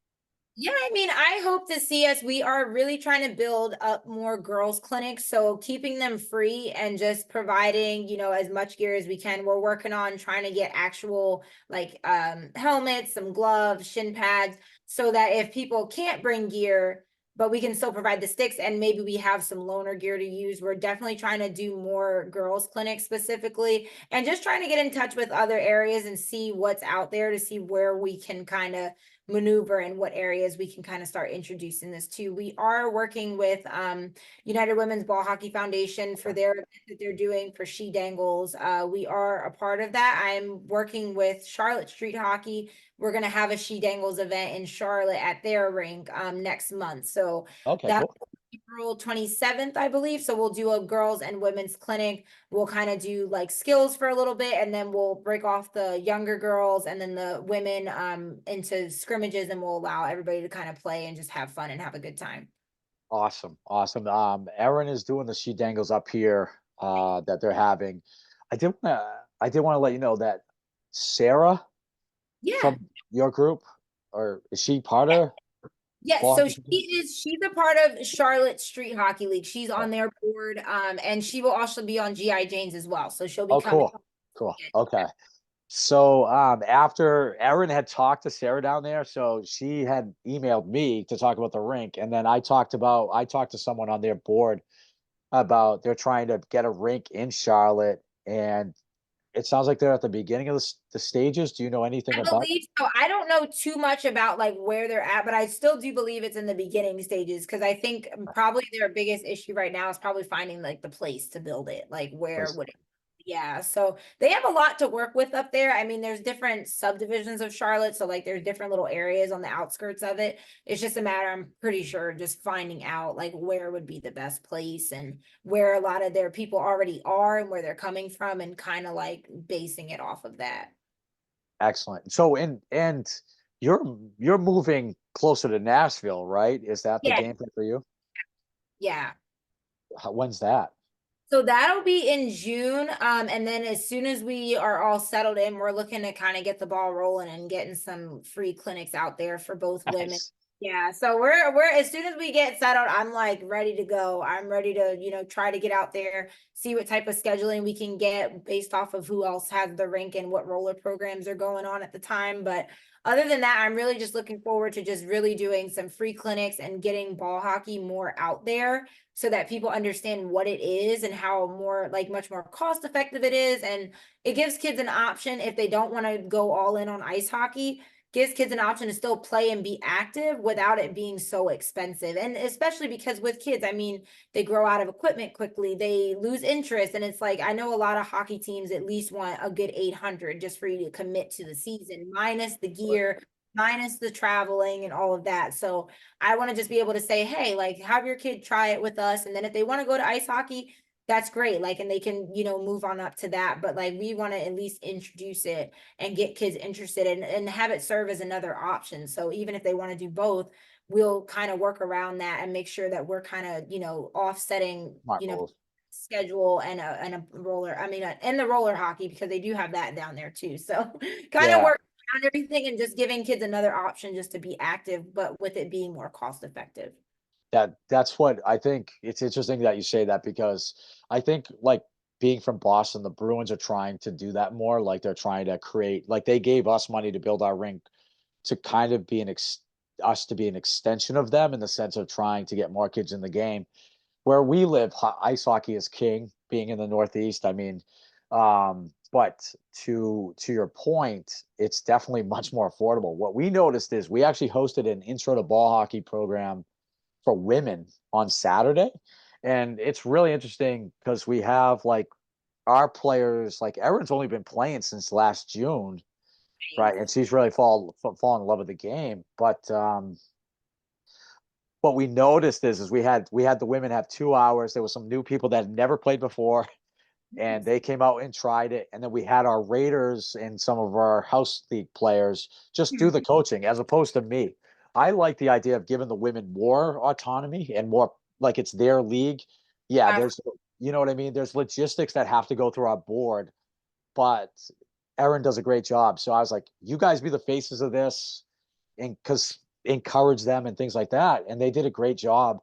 Yeah, I mean, I hope to see us. We are really trying to build up more girls' clinics. So keeping them free and just providing, as much gear as we can. We're working on trying to get actual like helmets, some gloves, shin pads, so that if people can't bring gear, but we can still provide the sticks and maybe we have some loaner gear to use. We're definitely trying to do more girls' clinics specifically and just trying to get in touch with other areas and see what's out there to see where we can kind of maneuver and what areas we can kind of start introducing this to. We are working with United Women's Ball Hockey Foundation for their event that they're doing for She Dangles. We are a part of that. I'm working with Charlotte Street Hockey. We're going to have a She Dangles event in Charlotte at their rink next month. So Okay, that's cool. April 27th, I believe. So we'll do a girls and women's clinic. We'll kind of do like skills for a little bit and then we'll break off the younger girls and then the women into scrimmages and we'll allow everybody to kind of play and just have fun and have a good time. Awesome, awesome. Erin is doing the she dangles up here that they're having. I did want to let you know that Sarah Yeah. from your group, or is she part of Yes, ball so hockey? she's a part of Charlotte Street Hockey League. She's Okay. on their board, and she will also be on GI Janes as well. So she'll be Oh, coming. cool. Cool. Okay. So after Erin had talked to Sarah down there, so she had emailed me to talk about the rink, and then I talked to someone on their board about they're trying to get a rink in Charlotte, and it sounds like they're at the beginning of the stages. Do you know anything I about? believe so. I don't know too much about like where they're at, but I still do believe it's in the beginning stages because I think probably their biggest issue right now is probably finding like the place to build it. Like where Place? would it? Yeah, so they have a lot to work with up there. I mean, there's different subdivisions of Charlotte, so like there's different little areas on the outskirts of it. It's just a matter, I'm pretty sure, just finding out like where would be the best place and where a lot of their people already are and where they're coming from and kind of like basing it off of that. Excellent. So and you're moving closer to Nashville, right? Is that the Yeah, game plan for you? yeah. When's that? So that'll be in June. And then as soon as we are all settled in, we're looking to kind of get the ball rolling and getting some free clinics out there for both women. Nice. Yeah, so we're as soon as we get settled, I'm like ready to go. I'm ready to, try to get out there, see what type of scheduling we can get based off of who else has the rink and what roller programs are going on at the time. But other than that, I'm really just looking forward to just really doing some free clinics and getting ball hockey more out there so that people understand what it is and how more like much more cost effective it is. And it gives kids an option if they don't want to go all in on ice hockey, gives kids an option to still play and be active without it being so expensive. And especially because with kids, I mean, they grow out of equipment quickly, they lose interest. And it's like, I know a lot of hockey teams at least want a good 800 just for you to commit to the season, minus the gear, minus the traveling and all of that. So I want to just be able to say, hey, like have your kid try it with us. And then if they want to go to ice hockey, that's great. Like, and they can, move on up to that. But like, we want to at least introduce it and get kids interested and have it serve as another option. So even if they want to do both, we'll kind of work around that and make sure that we're kind of, offsetting, Smart move. schedule and a roller, I mean, and the roller hockey because they do have that down there too. So kind of Yeah. work around everything and just giving kids another option just to be active, but with it being more cost effective. That's what I think. It's interesting that you say that because I think, like, being from Boston, the Bruins are trying to do that more. Like, they're trying to create, like, they gave us money to build our rink to kind of be us to be an extension of them in the sense of trying to get more kids in the game. Where we live, ice hockey is king, being in the Northeast. I mean, but to your point, it's definitely much more affordable. What we noticed is we actually hosted an intro to ball hockey program for women on Saturday. And it's really interesting because we have like our players, like Erin's only been playing since last June, right? And she's really fallen in love with the game. But what we noticed is we had the women have 2 hours. There was some new people that had never played before, and Nice. they came out and tried it. And then we had our Raiders and some of our house league players just do the coaching as opposed to me. I like the idea of giving the women more autonomy and more like it's their league. Yeah, Uh, there's, you know what I mean? There's logistics that have to go through our board, but Erin does a great job. So I was like, you guys be the faces of this and because encourage them and things like that. And they did a great job.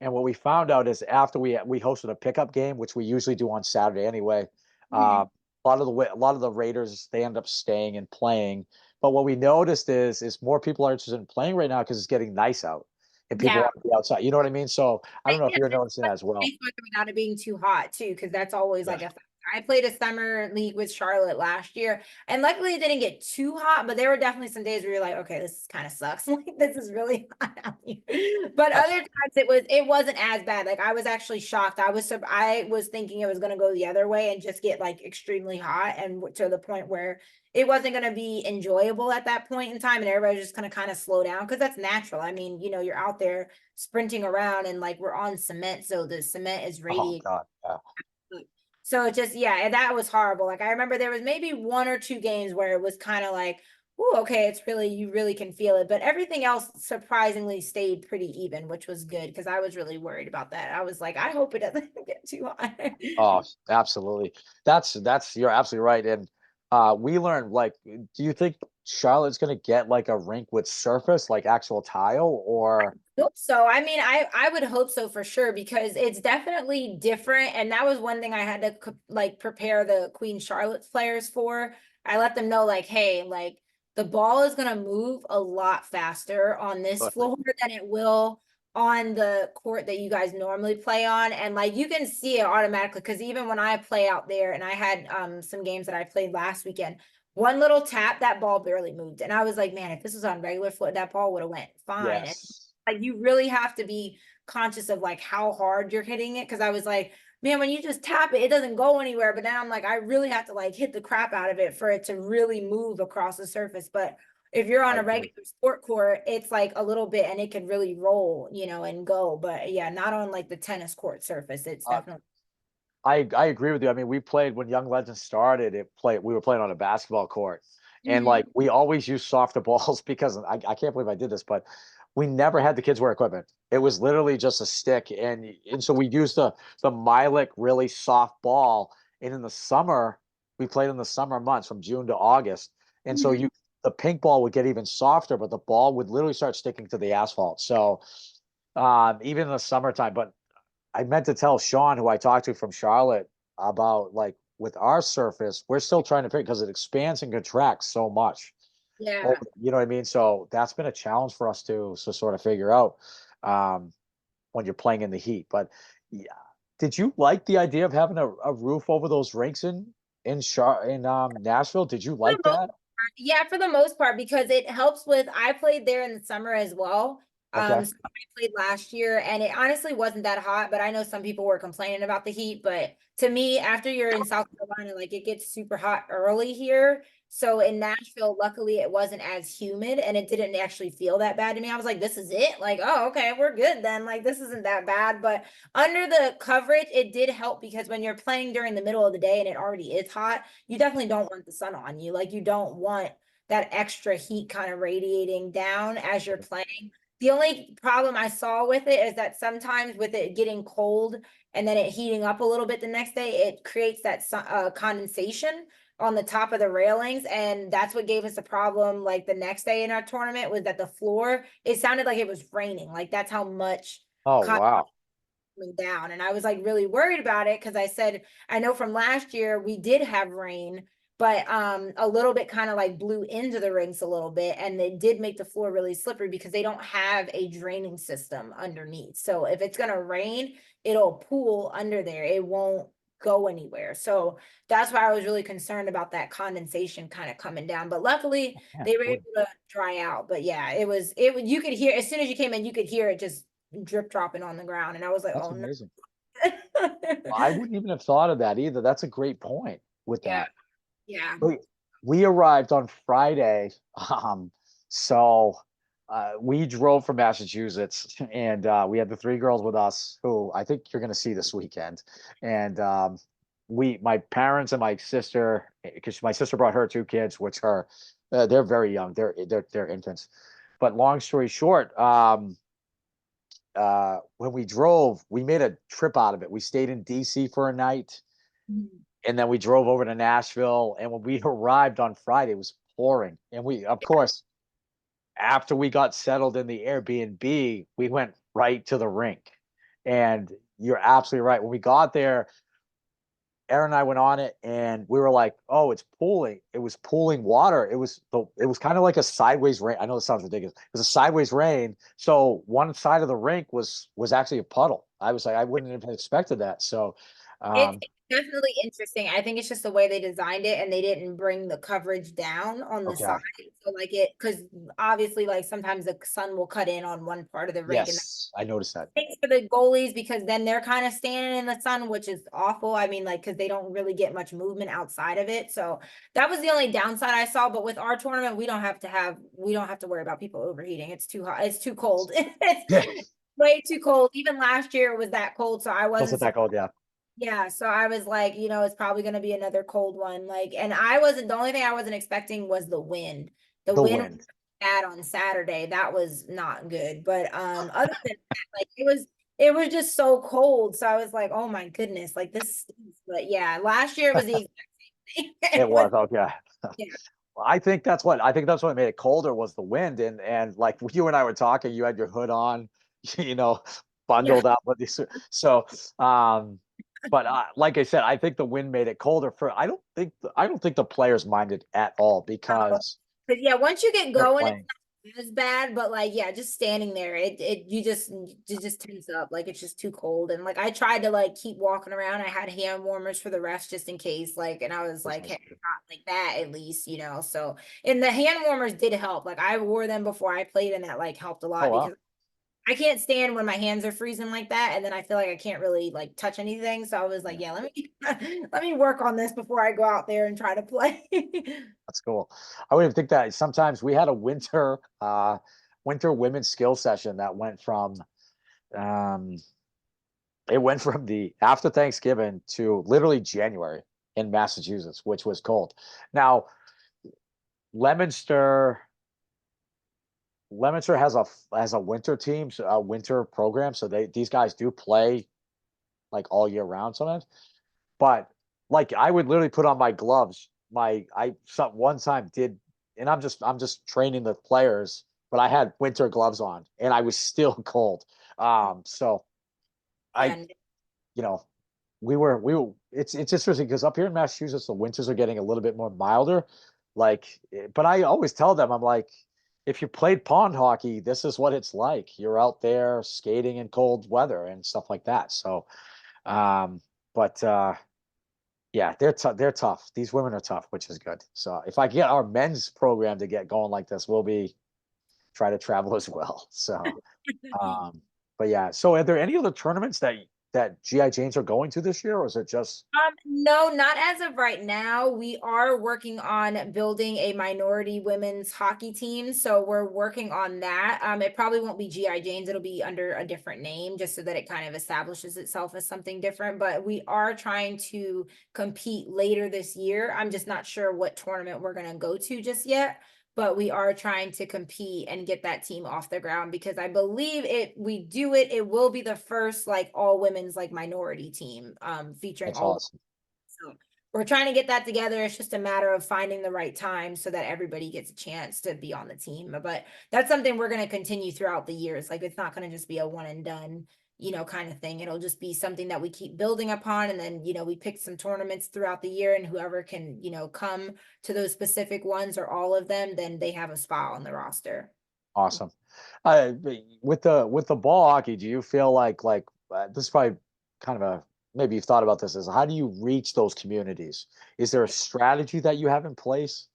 And what we found out is after we hosted a pickup game, which we usually do on Saturday anyway, mhm. a lot of the Raiders they end up staying and playing. But what we noticed is more people are interested in playing right now because it's getting nice out and people Yeah. want to be outside. You know what I mean? So I don't know if Yeah, you're there's noticing so that much as well. space without it being too hot too, because that's always Yeah. like a factor. I played a summer league with Charlotte last year, and luckily it didn't get too hot, but there were definitely some days where you're like, okay, this kind of sucks. Like this is really hot out here. But Uh, other times it wasn't as bad. Like I was actually shocked. I was thinking it was gonna go the other way and just get like extremely hot and to the point where it wasn't going to be enjoyable at that point in time and everybody's just going to kind of slow down because that's natural. I mean, you're out there sprinting around and like we're on cement, so the cement is oh radiating. God. Yeah. So it just, yeah, and that was horrible. Like I remember there was maybe one or two games where it was kind of like, oh, okay, it's really, you really can feel it. But everything else surprisingly stayed pretty even, which was good because I was really worried about that. I was like, I hope it doesn't get too hot. Oh, absolutely. That's you're absolutely right. And we learned like, do you think Charlotte's gonna get like a rink with surface, like actual tile, or Hope so. I mean, I would hope so for sure because it's definitely different, and that was one thing I had to like prepare the Queen Charlotte players for. I let them know like, hey, like the ball is gonna move a lot faster on this floor than it will on the court that you guys normally play on, and like you can see it automatically because even when I play out there, and I had some games that I played last weekend. One little tap, that ball barely moved. And I was like, man, if this was on regular foot, that ball would have went fine. And yes. like you really have to be conscious of like how hard you're hitting it. Cause I was like, man, when you just tap it, it doesn't go anywhere. But now I'm like, I really have to like hit the crap out of it for it to really move across the surface. But if you're on I a agree. regular sport court, it's like a little bit and it could really roll, and go. But yeah, not on like the tennis court surface. It's Uh, definitely. I agree with you. I mean, we played when Young Legends started. We were playing on a basketball court, and like Mhm. we always used softer balls because I can't believe I did this, but we never had the kids wear equipment. It was literally just a stick, and so we used the Milik really soft ball. And in the summer, we played in the summer months from June to August, and so Mhm. you the pink ball would get even softer, but the ball would literally start sticking to the asphalt. So even in the summertime, but I meant to tell Sean, who I talked to from Charlotte, about like with our surface, we're still trying to figure because it expands and contracts so much. Oh, Yeah. you know what I mean? So that's been a challenge for us to sort of figure out um, when you're playing in the heat. But yeah, did you like the idea of having a roof over those rinks in Nashville? Did you For the like most that? part, yeah, for the most part, because it helps with I played there in the summer as well. Okay. So I played last year and it honestly wasn't that hot, but I know some people were complaining about the heat. But to me, after you're in South Carolina, like it gets super hot early here. So in Nashville, luckily it wasn't as humid and it didn't actually feel that bad to me. I was like, this is it. Like, oh, okay, we're good then. Like, this isn't that bad. But under the coverage, it did help because when you're playing during the middle of the day and it already is hot, you definitely don't want the sun on you. Like you don't want that extra heat kind of radiating down as you're playing. The only problem I saw with it is that sometimes with it getting cold and then it heating up a little bit the next day, it creates that condensation. on the top of the railings, and that's what gave us a problem. Like the next day in our tournament was that the floor, it sounded like it was raining. Like that's how much Oh, wow. coming down. And I was like really worried about it because I said, I know from last year we did have rain, but a little bit kind of like blew into the rinks a little bit, and it did make the floor really slippery because they don't have a draining system underneath. So if it's gonna rain, it'll pool under there. It won't go anywhere. So that's why I was really concerned about that condensation kind of coming down. But luckily Yeah, they were able good. to dry out. But yeah, you could hear as soon as you came in, you could hear it just drip dropping on the ground. And I was like, That's oh no. amazing. I wouldn't even have thought of that either. That's a great point with Yeah, that. yeah. We arrived on Friday. So we drove from Massachusetts, and we had the three girls with us who I think you're going to see this weekend. And my parents and my sister, because my sister brought her two kids, which are they're very young. They're infants. But long story short, when we drove, we made a trip out of it. We stayed in DC for a night, Mhm. and then we drove over to Nashville. And when we arrived on Friday, it was pouring. And we, of course, after we got settled in the Airbnb, we went right to the rink. And you're absolutely right. When we got there, Aaron and I went on it, and we were like, "Oh, it's pooling." It was pooling water. It was kind of like a sideways rain. I know this sounds ridiculous. It was a sideways rain. So one side of the rink was actually a puddle. I was like, I wouldn't have expected that. So, um, It's definitely interesting. I think it's just the way they designed it and they didn't bring the coverage down on the side. okay. So like because obviously like sometimes the sun will cut in on one part of the rink, and Yes, I noticed that. thanks for the goalies because then they're kind of standing in the sun, which is awful. I mean, like, because they don't really get much movement outside of it. So that was the only downside I saw. But with our tournament, we don't have to worry about people overheating. It's too hot. It's too cold. Yeah, It's way too cold. Even last year it was that cold. So I was wasn't it that surprised. cold? Yeah, Yeah, so I was like, it's probably going to be another cold one. Like, and I wasn't, the only thing I wasn't expecting was the wind. The the wind was wind. bad on Saturday. That was not good. But other than that, like it was just so cold. So I was like, oh my goodness, like this stinks. But yeah, last year it was the exact same thing. It It was, was okay. yeah, I think that's what made it colder was the wind. And like you and I were talking, you had your hood on, you know, yeah. bundled up with these. So, um, but like I said, I think the wind made it colder. I don't think the players minded at all because But yeah, once you get they're going, playing. it's not as bad. But like, yeah, just standing there, you just tense up. Like it's just too cold. And like I tried to like keep walking around. I had hand warmers for the rest just in case. Like, and I was That's like, nice hey, of you. not like that at least. So, and the hand warmers did help. Like I wore them before I played, and that like helped a Oh lot wow. because I can't stand when my hands are freezing like that, and then I feel like I can't really like touch anything. So I was like, Yeah, yeah, let me let me work on this before I go out there and try to play. that's cool. I wouldn't think that sometimes we had a winter women's skill session that um went from the after Thanksgiving to literally January in Massachusetts, which was cold. Now, Leominster Leominster has a winter team, a winter program, so these guys do play like all year round sometimes. But like I would literally put on my gloves. My I some one time did, and I'm just training the players, but I had winter gloves on, and I was still cold. So I Yeah, you know we were it's interesting because up here in Massachusetts the winters are getting a little bit more milder, like but I always tell them I'm like if you played pond hockey this is what it's like. You're out there skating in cold weather and stuff like that. So um but yeah, they're tough. These women are tough, which is good. So if I get our men's program to get going like this, we'll be try to travel as well. So um but yeah, so are there any other tournaments that GI Janes are going to this year, or is it just No, not as of right now. We are working on building a minority women's hockey team, so we're working on that. It probably won't be GI Janes, it'll be under a different name just so that it kind of establishes itself as something different, but we are trying to compete later this year. I'm just not sure what tournament we're going to go to just yet, but we are trying to compete and get that team off the ground because I believe it will be the first like all women's like minority team featuring that's all awesome. so we're trying to get that together. It's just a matter of finding the right time so that everybody gets a chance to be on the team. But that's something we're going to continue throughout the years. Like it's not going to just be a one and done, kind of thing. It'll just be something that we keep building upon. And then, we pick some tournaments throughout the year, and whoever can, come to those specific ones or all of them, then they have a spot on the roster. Awesome. With the ball hockey, do you feel like this is probably kind of a maybe you've thought about this is how do you reach those communities? Is there a strategy that you have in place?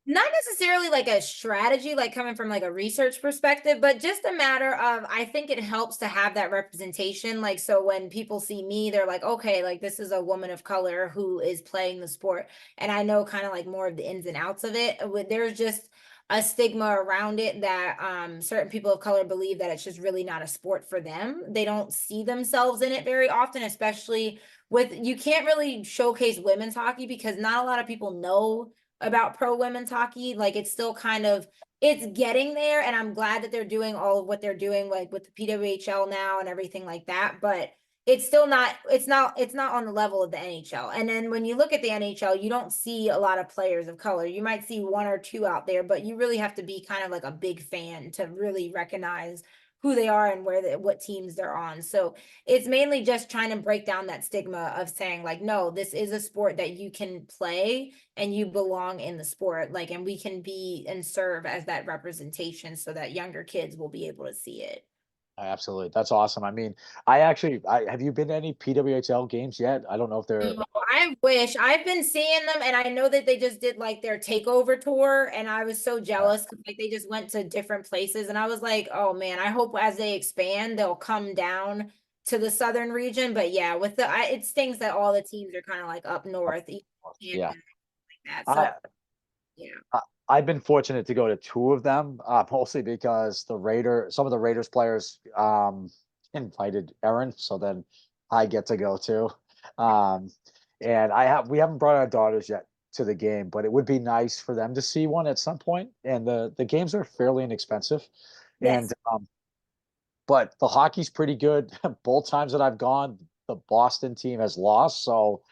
Not necessarily like a strategy, like coming from like a research perspective, but just a matter of I think it helps to have that representation. Like, so when people see me, they're like, okay, like this is a woman of color who is playing the sport. And I know kind of like more of the ins and outs of it. There's just a stigma around it that certain people of color believe that it's just really not a sport for them. They don't see themselves in it very often, especially with you can't really showcase women's hockey because not a lot of people know about pro women's hockey. Like it's still kind of it's getting there, and I'm glad that they're doing all of what they're doing, like with the PWHL now and everything like that. But it's still not it's not on the level of the NHL. And then when you look at the NHL, you don't see a lot of players of color. You might see one or two out there, but you really have to be kind of like a big fan to really recognize who they are and what teams they're on. So it's mainly just trying to break down that stigma of saying like, no, this is a sport that you can play and you belong in the sport. Like, and we can be and serve as that representation so that younger kids will be able to see it. Absolutely. That's awesome. I mean, I have you been to any PWHL games yet? I don't know if they're No, I wish I've been seeing them, and I know that they just did like their takeover tour, and I was so jealous because like they just went to different places, and I was like, oh man, I hope as they expand, they'll come down to the southern region. But yeah, it stings that all the teams are kind of like up north, Canada, yeah. like that. So I yeah, I I've been fortunate to go to two of them, mostly because some of the Raiders players invited Erin, so then I get to go too. Um, and we haven't brought our daughters yet to the game, but it would be nice for them to see one at some point. And the games are fairly inexpensive, and yes, but the hockey's pretty good. Both times that I've gone, the Boston team has lost, so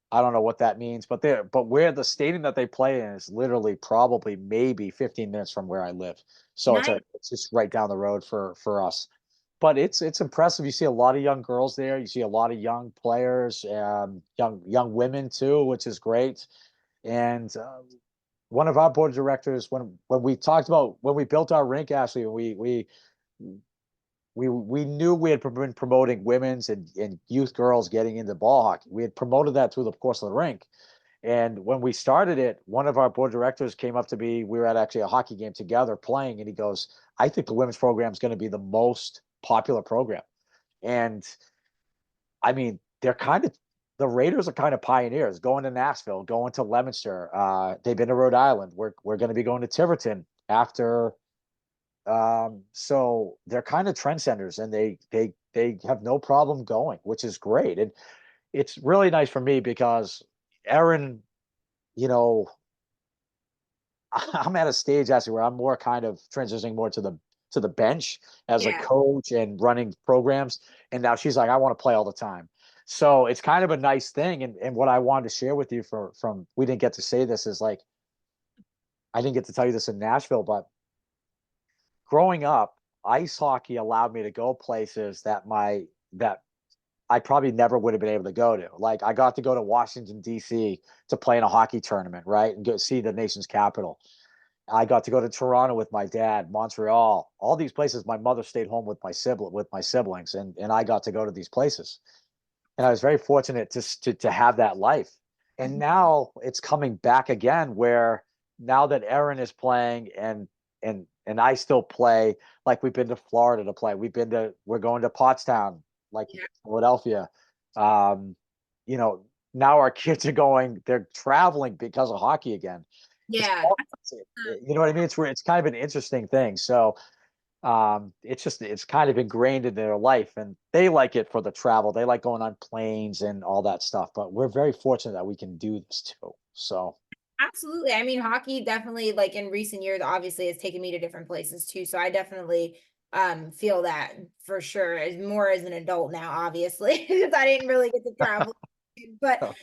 I don't know what that means, but where the stadium that they play in is literally probably maybe 15 minutes from where I live. So nice, it's just right down the road for us. But it's impressive. You see a lot of young girls there. You see a lot of young players, young women too, which is great. And one of our board of directors, when we talked about when we built our rink, Ashley, we knew we had been promoting women's and youth girls getting into ball hockey. We had promoted that through the course of the rink. And when we started it, one of our board directors came up to me. We were at actually a hockey game together playing, and he goes, I think the women's program is going to be the most popular program. And I mean, the Raiders are kind of pioneers going to Nashville, going to Leominster. They've been to Rhode Island. We're going to be going to Tiverton after so they're kind of trendsetters and they have no problem going, which is great. And it's really nice for me because Erin, you know, I'm at a stage actually where I'm more kind of transitioning more to the bench as a yeah. coach and running programs. And now she's like, I want to play all the time. So it's kind of a nice thing. And what I wanted to share with you from we didn't get to say this is like I didn't get to tell you this in Nashville, but growing up, ice hockey allowed me to go places that I probably never would have been able to go to. Like I got to go to Washington D.C. to play in a hockey tournament, right, and go see the nation's capital. I got to go to Toronto with my dad, Montreal, all these places. My mother stayed home with my siblings, and I got to go to these places. And I was very fortunate to have that life. And now it's coming back again, where now that Erin is playing and I still play, like we've been to Florida to play. We're going to Pottstown, like Yeah. Philadelphia. Um, you know, now our kids are going, they're traveling because of hockey again. It's Yeah. all, you know what I mean? It's kind of an interesting thing. So it's kind of ingrained in their life and they like it for the travel. They like going on planes and all that stuff, but we're very fortunate that we can do this too. So Absolutely. I mean, hockey definitely, like in recent years, obviously has taken me to different places too. So I definitely feel that for sure as more as an adult now, obviously, because I didn't really get to travel. But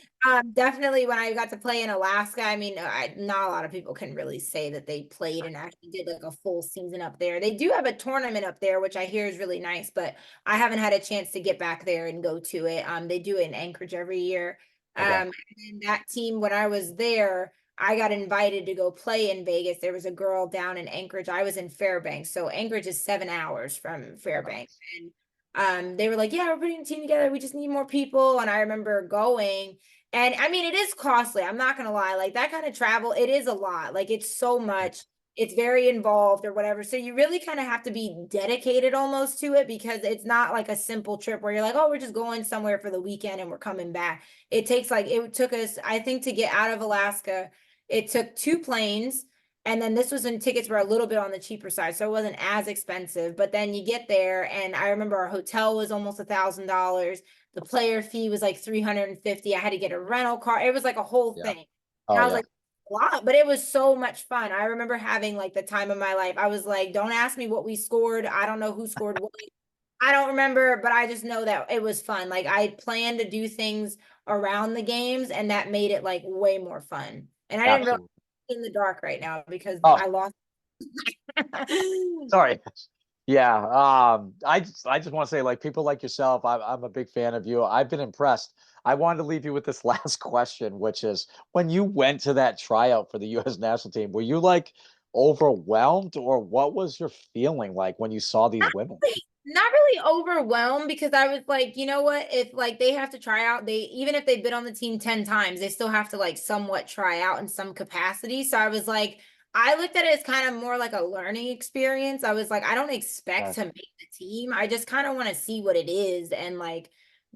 definitely when I got to play in Alaska, I mean, not a lot of people can really say that they played and actually did like a full season up there. They do have a tournament up there, which I hear is really nice, but I haven't had a chance to get back there and go to it. They do it in Anchorage every year. Okay. And that team, when I was there, I got invited to go play in Vegas. There was a girl down in Anchorage. I was in Fairbanks. So Anchorage is 7 hours from Fairbanks. Nice. And they were like, yeah, we're putting a team together. We just need more people. And I remember going, and I mean, it is costly. I'm not gonna lie. Like that kind of travel, it is a lot. Like it's so much. It's very involved or whatever. So you really kind of have to be dedicated almost to it because it's not like a simple trip where you're like, oh, we're just going somewhere for the weekend and we're coming back. It takes like it took us, I think, to get out of Alaska, it took 2 planes. And then this was when tickets were a little bit on the cheaper side, so it wasn't as expensive. But then you get there, and I remember our hotel was almost $1,000. The player fee was like 350. I had to get a rental car. It was like a whole Yeah. thing. And Oh I was yeah. like, a lot, but it was so much fun. I remember having like the time of my life. I was like, don't ask me what we scored. I don't know who scored what. I don't remember, but I just know that it was fun. Like I planned to do things around the games, and that made it like way more fun. And I didn't realize Absolutely. in the dark right now because Oh, I lost. sorry. Yeah. I just want to say, like, people like yourself, I'm a big fan of you. I've been impressed. I wanted to leave you with this last question, which is when you went to that tryout for the U.S. national team, were you like overwhelmed, or what was your feeling like when you saw these women? Not really overwhelmed because I was like, you know what? If like they have to try out, they even if they've been on the team 10 times, they still have to like somewhat try out in some capacity. So I was like, I looked at it as kind of more like a learning experience. I was like, I don't expect Uh, to make the team. I just kind of want to see what it is and like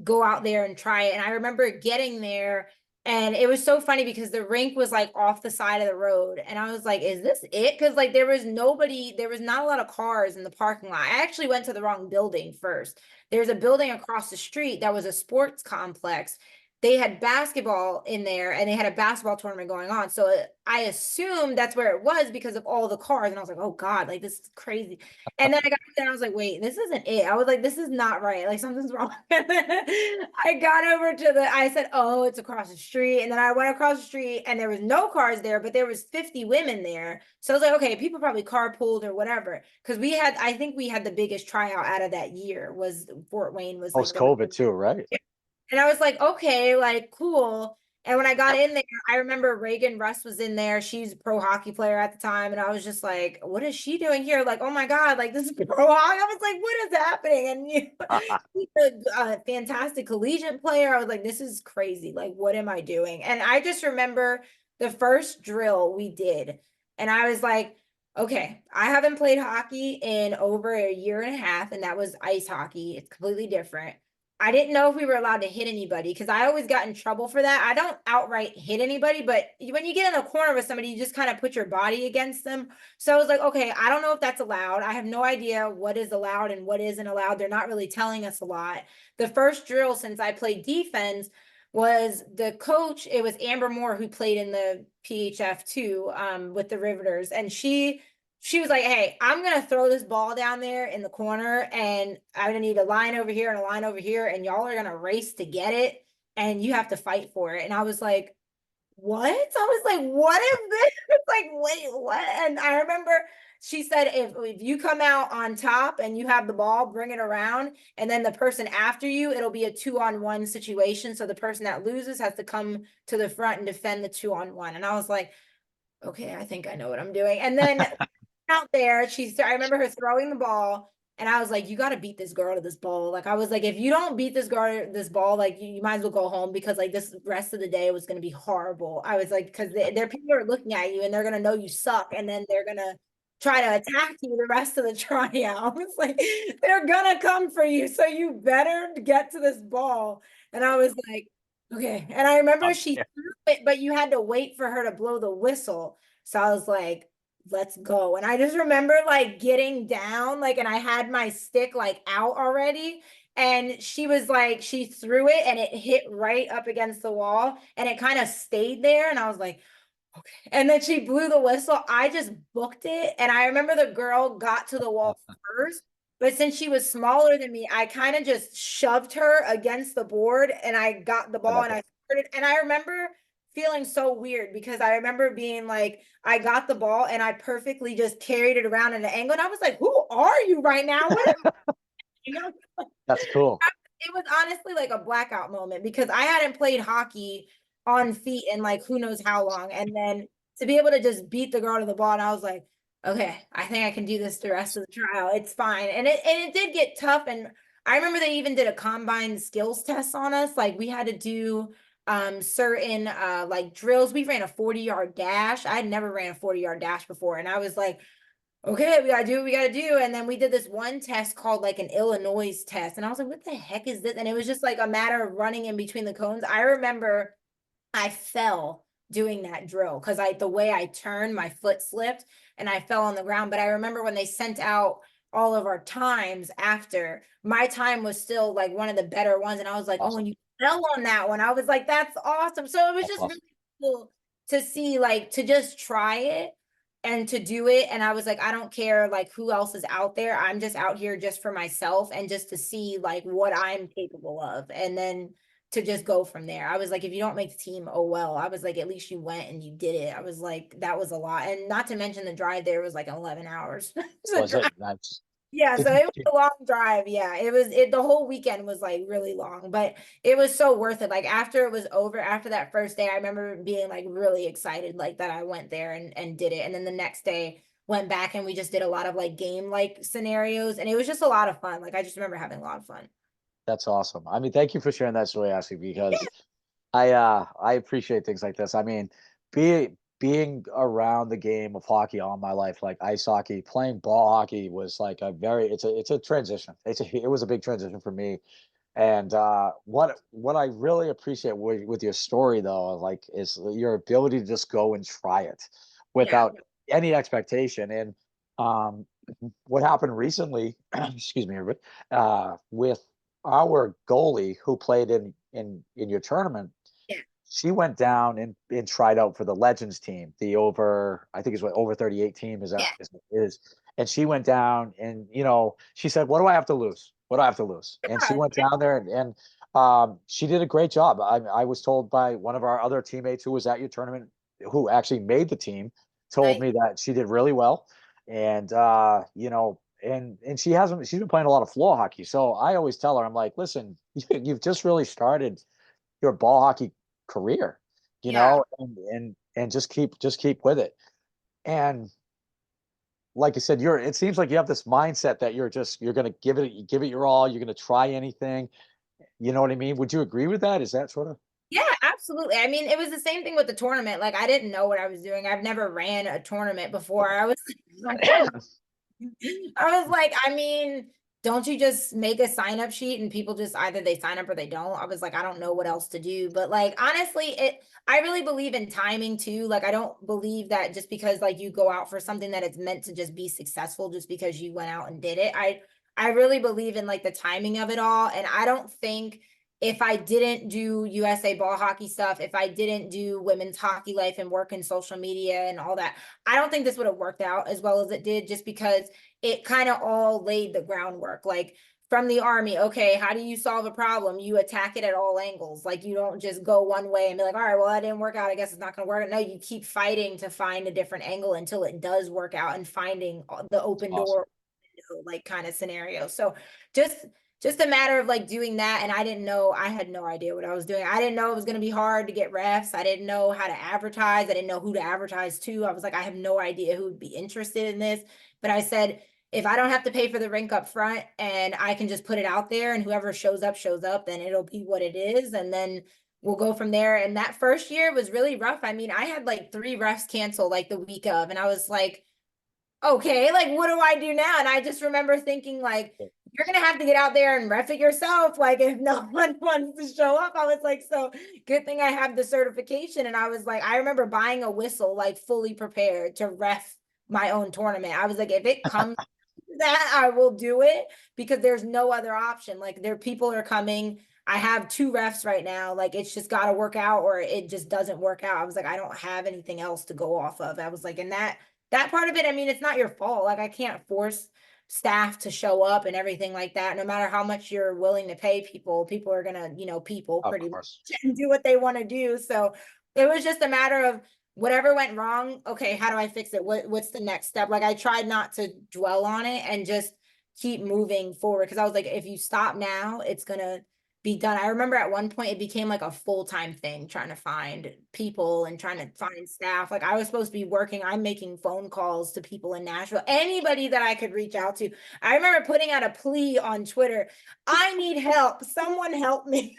go out there and try it. And I remember getting there and it was so funny because the rink was like off the side of the road. And I was like, is this it? Because like there was nobody, there was not a lot of cars in the parking lot. I actually went to the wrong building first. There's a building across the street that was a sports complex. They had basketball in there and they had a basketball tournament going on. So I assumed that's where it was because of all the cars. And I was like, oh God, like this is crazy. And then I got there and I was like, wait, this isn't it. I was like, this is not right. Like something's wrong. And then I got over to I said, oh, it's across the street. And then I went across the street and there was no cars there, but there was 50 women there. So I was like, okay, people probably carpooled or whatever. Cause I think we had the biggest tryout out of that year was Fort Wayne was like Post the COVID too, right? and I was like, okay, like cool. And when I got in there, I remember Reagan Russ was in there. She's a pro hockey player at the time. And I was just like, what is she doing here? Like, oh my God, like this is pro hockey. I was like, what is happening? And she's a fantastic collegiate player. I was like, this is crazy. Like, what am I doing? And I just remember the first drill we did. And I was like, okay, I haven't played hockey in over a year and a half, and that was ice hockey. It's completely different. I didn't know if we were allowed to hit anybody because I always got in trouble for that. I don't outright hit anybody, but when you get in a corner with somebody, you just kind of put your body against them. So I was like, okay, I don't know if that's allowed. I have no idea what is allowed and what isn't allowed. They're not really telling us a lot. The first drill since I played defense was the coach. It was Amber Moore who played in the PHF too, with the Riveters, and she was like, hey, I'm going to throw this ball down there in the corner and I'm going to need a line over here and a line over here. And y'all are going to race to get it. And you have to fight for it. And I was like, what? I was like, what is this? It's like, wait, what? And I remember she said, if you come out on top and you have the ball, bring it around. And then the person after you, it'll be a 2-on-1 situation. So the person that loses has to come to the front and defend the 2-on-1. And I was like, okay, I think I know what I'm doing. And then out there, I remember her throwing the ball, and I was like, you got to beat this girl to this ball. Like, I was like, if you don't beat this girl to this ball, like, you might as well go home because, like, this rest of the day was going to be horrible. I was like, because there people are looking at you and they're going to know you suck, and then they're going to try to attack you the rest of the tryout. It's like, they're going to come for you. So you better get to this ball. And I was like, okay. And I remember she Yeah. threw it, but you had to wait for her to blow the whistle. So I was like, let's go. And I just remember like getting down, like, and I had my stick like out already. And she was like, she threw it and it hit right up against the wall and it kind of stayed there. And I was like, okay. And then she blew the whistle. I just booked it. And I remember the girl got to the wall first. But since she was smaller than me, I kind of just shoved her against the board and I got the I ball got and that. I started, and I remember feeling so weird because I remember being like, I got the ball and I perfectly just carried it around at an angle. And I was like, who are you right now? What are you know? That's cool. It was honestly like a blackout moment because I hadn't played hockey on feet in like who knows how long. And then to be able to just beat the girl to the ball, and I was like, okay, I think I can do this the rest of the trial. It's fine. And it did get tough. And I remember they even did a combine skills test on us. Like we had to do certain like drills. We ran a 40-yard dash. I had never ran a 40-yard dash before. And I was like, okay, we gotta do what we gotta do. And then we did this one test called like an Illinois test. And I was like, what the heck is this? And it was just like a matter of running in between the cones. I remember I fell doing that drill because the way I turned, my foot slipped and I fell on the ground. But I remember when they sent out all of our times after, my time was still like one of the better ones. And I was like, oh, Awesome. and you fell on that one. I was like, that's awesome. So it was That's just awesome. really cool to see, like, to just try it and to do it. And I was like, I don't care like who else is out there. I'm just out here just for myself and just to see like what I'm capable of. And then to just go from there. I was like, if you don't make the team, oh well. I was like, at least you went and you did it. I was like, that was a lot. And not to mention the drive there was like 11 hours to Was drive. it? That's Yeah, did so you, it was a long drive. Yeah, the whole weekend was like really long, but it was so worth it. Like after it was over, after that first day, I remember being like really excited, like that I went there and did it. And then the next day went back and we just did a lot of like game like scenarios and it was just a lot of fun. Like I just remember having a lot of fun. that's awesome. I mean, thank you for sharing that story, Ashley, Yeah, because I appreciate things like this. I mean, being around the game of hockey all my life, like ice hockey, playing ball hockey was like a very it's a transition. It was a big transition for me. And what I really appreciate with your story though, like is your ability to just go and try it yeah, without any expectation. And um what happened recently, excuse me, everybody, with our goalie who played in your tournament, yeah, she went down and tried out for the Legends team, the over, I think it's what over 38 team is yeah. is. And she went down and she said, "What do I have to lose? What do I have to lose?" And she Yeah, went down there and she did a great job. I was told by one of our other teammates who was at your tournament, who actually made the team, told nice. me that she did really well. And and she's been playing a lot of floor hockey. So I always tell her, I'm like, listen, you've just really started your ball hockey career, Yeah. and just keep with it. And like I said, it seems like you have this mindset that you're gonna give it your all, you're gonna try anything. You know what I mean? Would you agree with that? Is that sort of Yeah, absolutely. I mean, it was the same thing with the tournament. Like I didn't know what I was doing. I've never ran a tournament before. I was I was like, I mean, don't you just make a sign up sheet and people just either they sign up or they don't? I was like, I don't know what else to do. But like honestly, I really believe in timing too. Like I don't believe that just because like you go out for something that it's meant to just be successful just because you went out and did it. I really believe in like the timing of it all. And I don't think if I didn't do USA ball hockey stuff, if I didn't do women's hockey life and work in social media and all that, I don't think this would have worked out as well as it did just because it kind of all laid the groundwork. Like from the army, okay, how do you solve a problem? You attack it at all angles. Like you don't just go one way and be like, all right, well, that didn't work out. I guess it's not going to work. No, you keep fighting to find a different angle until it does work out and finding the open awesome? door like kind of scenario. So just just a matter of like doing that. And I didn't know, I had no idea what I was doing. I didn't know it was going to be hard to get refs. I didn't know how to advertise. I didn't know who to advertise to. I was like, I have no idea who would be interested in this. But I said, if I don't have to pay for the rink up front and I can just put it out there and whoever shows up, then it'll be what it is. And then we'll go from there. And that first year was really rough. I mean, I had like 3 refs cancel like the week of, and I was like, okay, like what do I do now? And I just remember thinking like, you're gonna have to get out there and ref it yourself. Like if no one wants to show up, I was like, so good thing I have the certification. And I was like, I remember buying a whistle like fully prepared to ref my own tournament. I was like, if it comes to that, I will do it because there's no other option. Like there people are coming. I have 2 refs right now. Like it's just got to work out or it just doesn't work out. I was like, I don't have anything else to go off of. I was like, and that part of it, I mean, it's not your fault. Like I can't force staff to show up and everything like that. No matter how much you're willing to pay people, people are gonna, people Of pretty much course. and do what they want to do. So it was just a matter of whatever went wrong. Okay, how do I fix it? What's the next step? Like I tried not to dwell on it and just keep moving forward because I was like, if you stop now, it's gonna be done. I remember at one point it became like a full-time thing trying to find people and trying to find staff. Like I was supposed to be working, I'm making phone calls to people in Nashville, anybody that I could reach out to. I remember putting out a plea on Twitter, I need help, someone help me.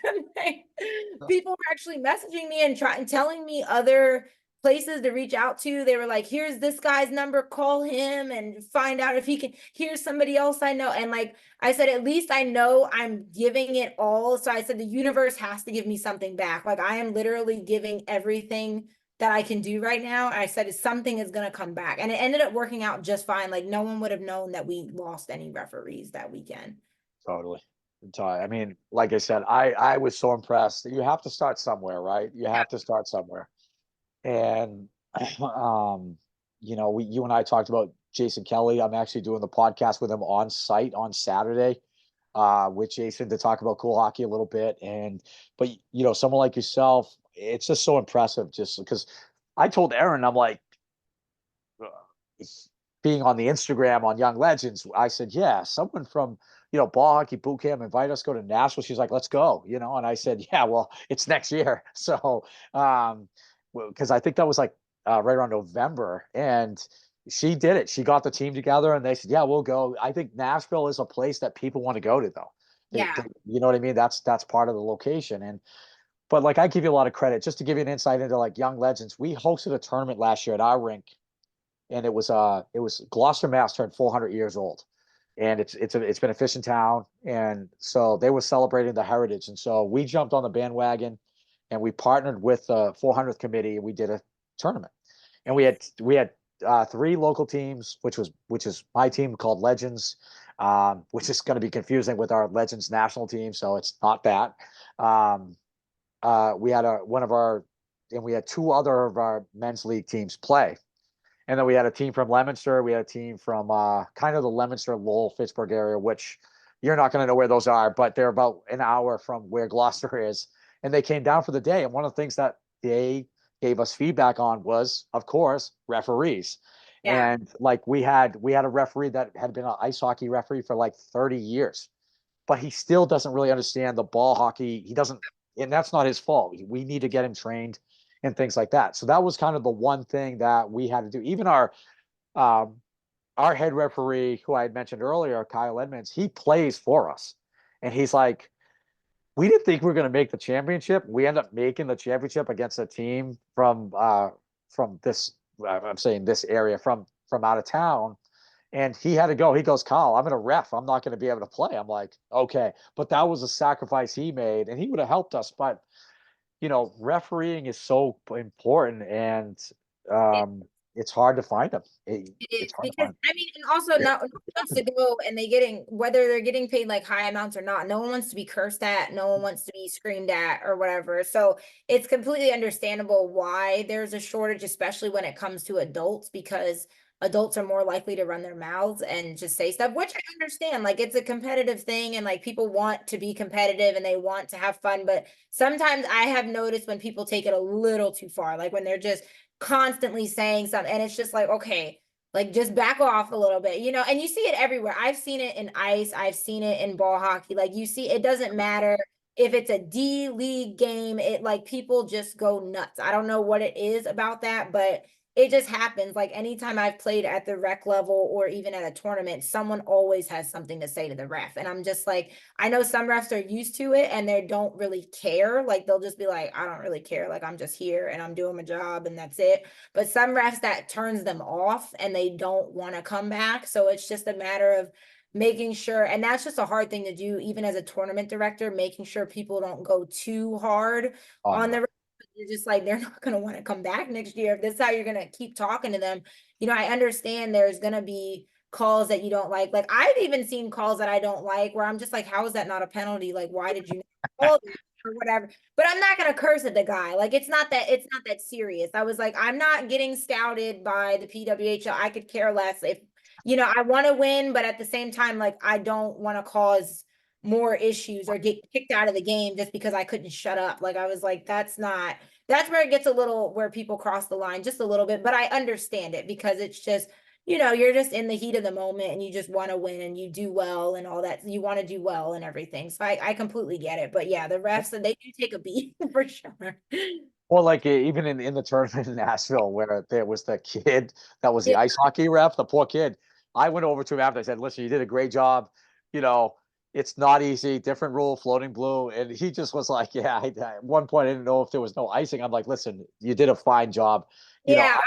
People were actually messaging me and trying telling me other places to reach out to. They were like, here's this guy's number, call him and find out if he can. Here's somebody else I know. And like I said, at least I know I'm giving it all. So I said, the universe has to give me something back. Like I am literally giving everything that I can do right now. I said, something is going to come back. And it ended up working out just fine. Like no one would have known that we lost any referees that weekend. Totally. I mean, like I said, I was so impressed. You have to start somewhere, right? You Yeah. have to start somewhere. And you and I talked about Jason Kelly. I'm actually doing the podcast with him on site on Saturday, with Jason to talk about cool hockey a little bit. But someone like yourself, it's just so impressive just because I told Aaron, I'm like, uh, being on the Instagram on Young Legends, I said, yeah, someone from, ball hockey boot camp invite us to go to Nashville. She's like, let's go, and I said, yeah, well, it's next year. So, because I think that was like right around November, and she did it. She got the team together, and they said, "Yeah, we'll go." I think Nashville is a place that people want to go to, though. Yeah. You know what I mean? That's part of the location, and but like I give you a lot of credit just to give you an insight into like Young Legends. We hosted a tournament last year at our rink, and it was Gloucester, Mass turned 400 years old, and it's been a fishing town, and so they were celebrating the heritage, and so we jumped on the bandwagon, and we partnered with the 400th committee, and we did a tournament, and we Nice. had we had three local teams, which is my team called Legends, which is going to be confusing with our Legends national team, so it's not that. Um, we had one of our, and we had two other of our men's league teams play. And then we had a team from Leominster. We had a team from kind of the Leominster, Lowell, Fitchburg area, which you're not going to know where those are, but they're about an hour from where Gloucester is. And they came down for the day. And one of the things that they gave us feedback on was, of course, referees. Yeah. And like we had a referee that had been an ice hockey referee for like 30 years, but he still doesn't really understand the ball hockey. He doesn't, and that's not his fault. We need to get him trained and things like that. So that was kind of the one thing that we had to do. Even um, our head referee, who I had mentioned earlier, Kyle Edmonds, he plays for us, and he's like, we didn't think we were going to make the championship. We end up making the championship against a team from this. I'm saying this area from out of town, and he had to go. He goes, Kyle, I'm in a ref. I'm not going to be able to play. I'm like, okay, but that was a sacrifice he made, and he would have helped us. But refereeing is so important, and um, it's hard to find them. It It's is hard to because find I mean, and also no one wants to go and they getting whether they're getting paid like high amounts or not. No one wants to be cursed at. No one wants to be screamed at or whatever. So it's completely understandable why there's a shortage, especially when it comes to adults, because adults are more likely to run their mouths and just say stuff, which I understand. Like it's a competitive thing, and like people want to be competitive and they want to have fun. But sometimes I have noticed when people take it a little too far, like when they're just constantly saying something, and it's just like, okay, like just back off a little bit, and you see it everywhere. I've seen it in ice, I've seen it in ball hockey. Like you see, it doesn't matter if it's a D League game, it like people just go nuts. I don't know what it is about that, but it just happens. Like anytime I've played at the rec level or even at a tournament, someone always has something to say to the ref. And I'm just like, I know some refs are used to it and they don't really care. Like they'll just be like, I don't really care. Like I'm just here and I'm doing my job and that's it. But some refs that turns them off and they don't want to come back. So it's just a matter of making sure, and that's just a hard thing to do, even as a tournament director, making sure people don't go too hard on on them. the, you're just like, they're not going to want to come back next year. If this is how you're going to keep talking to them, I understand there's going to be calls that you don't like. Like I've even seen calls that I don't like where I'm just like, how is that not a penalty? Like, why did you not call that or whatever? But I'm not gonna curse at the guy. Like it's not that serious. I was like, I'm not getting scouted by the PWHL. I could care less I want to win, but at the same time, like I don't want to cause more issues or get kicked out of the game just because I couldn't shut up. Like I was like, that's where it gets a little where people cross the line just a little bit, but I understand it because it's just, you're just in the heat of the moment and you just want to win and you do well and all that. You want to do well and everything. So I completely get it. But yeah, the refs, they do take a beat for sure. Well, like even in the tournament in Nashville, where there was the kid that was the Yeah. ice hockey ref, the poor kid. I went over to him after. I said, "Listen, you did a great job. You know, it's not easy. Different rule, floating blue." And he just was like, "Yeah." At one point, I didn't know if there was no icing. I'm like, "Listen, you did a fine job. You know, Yeah,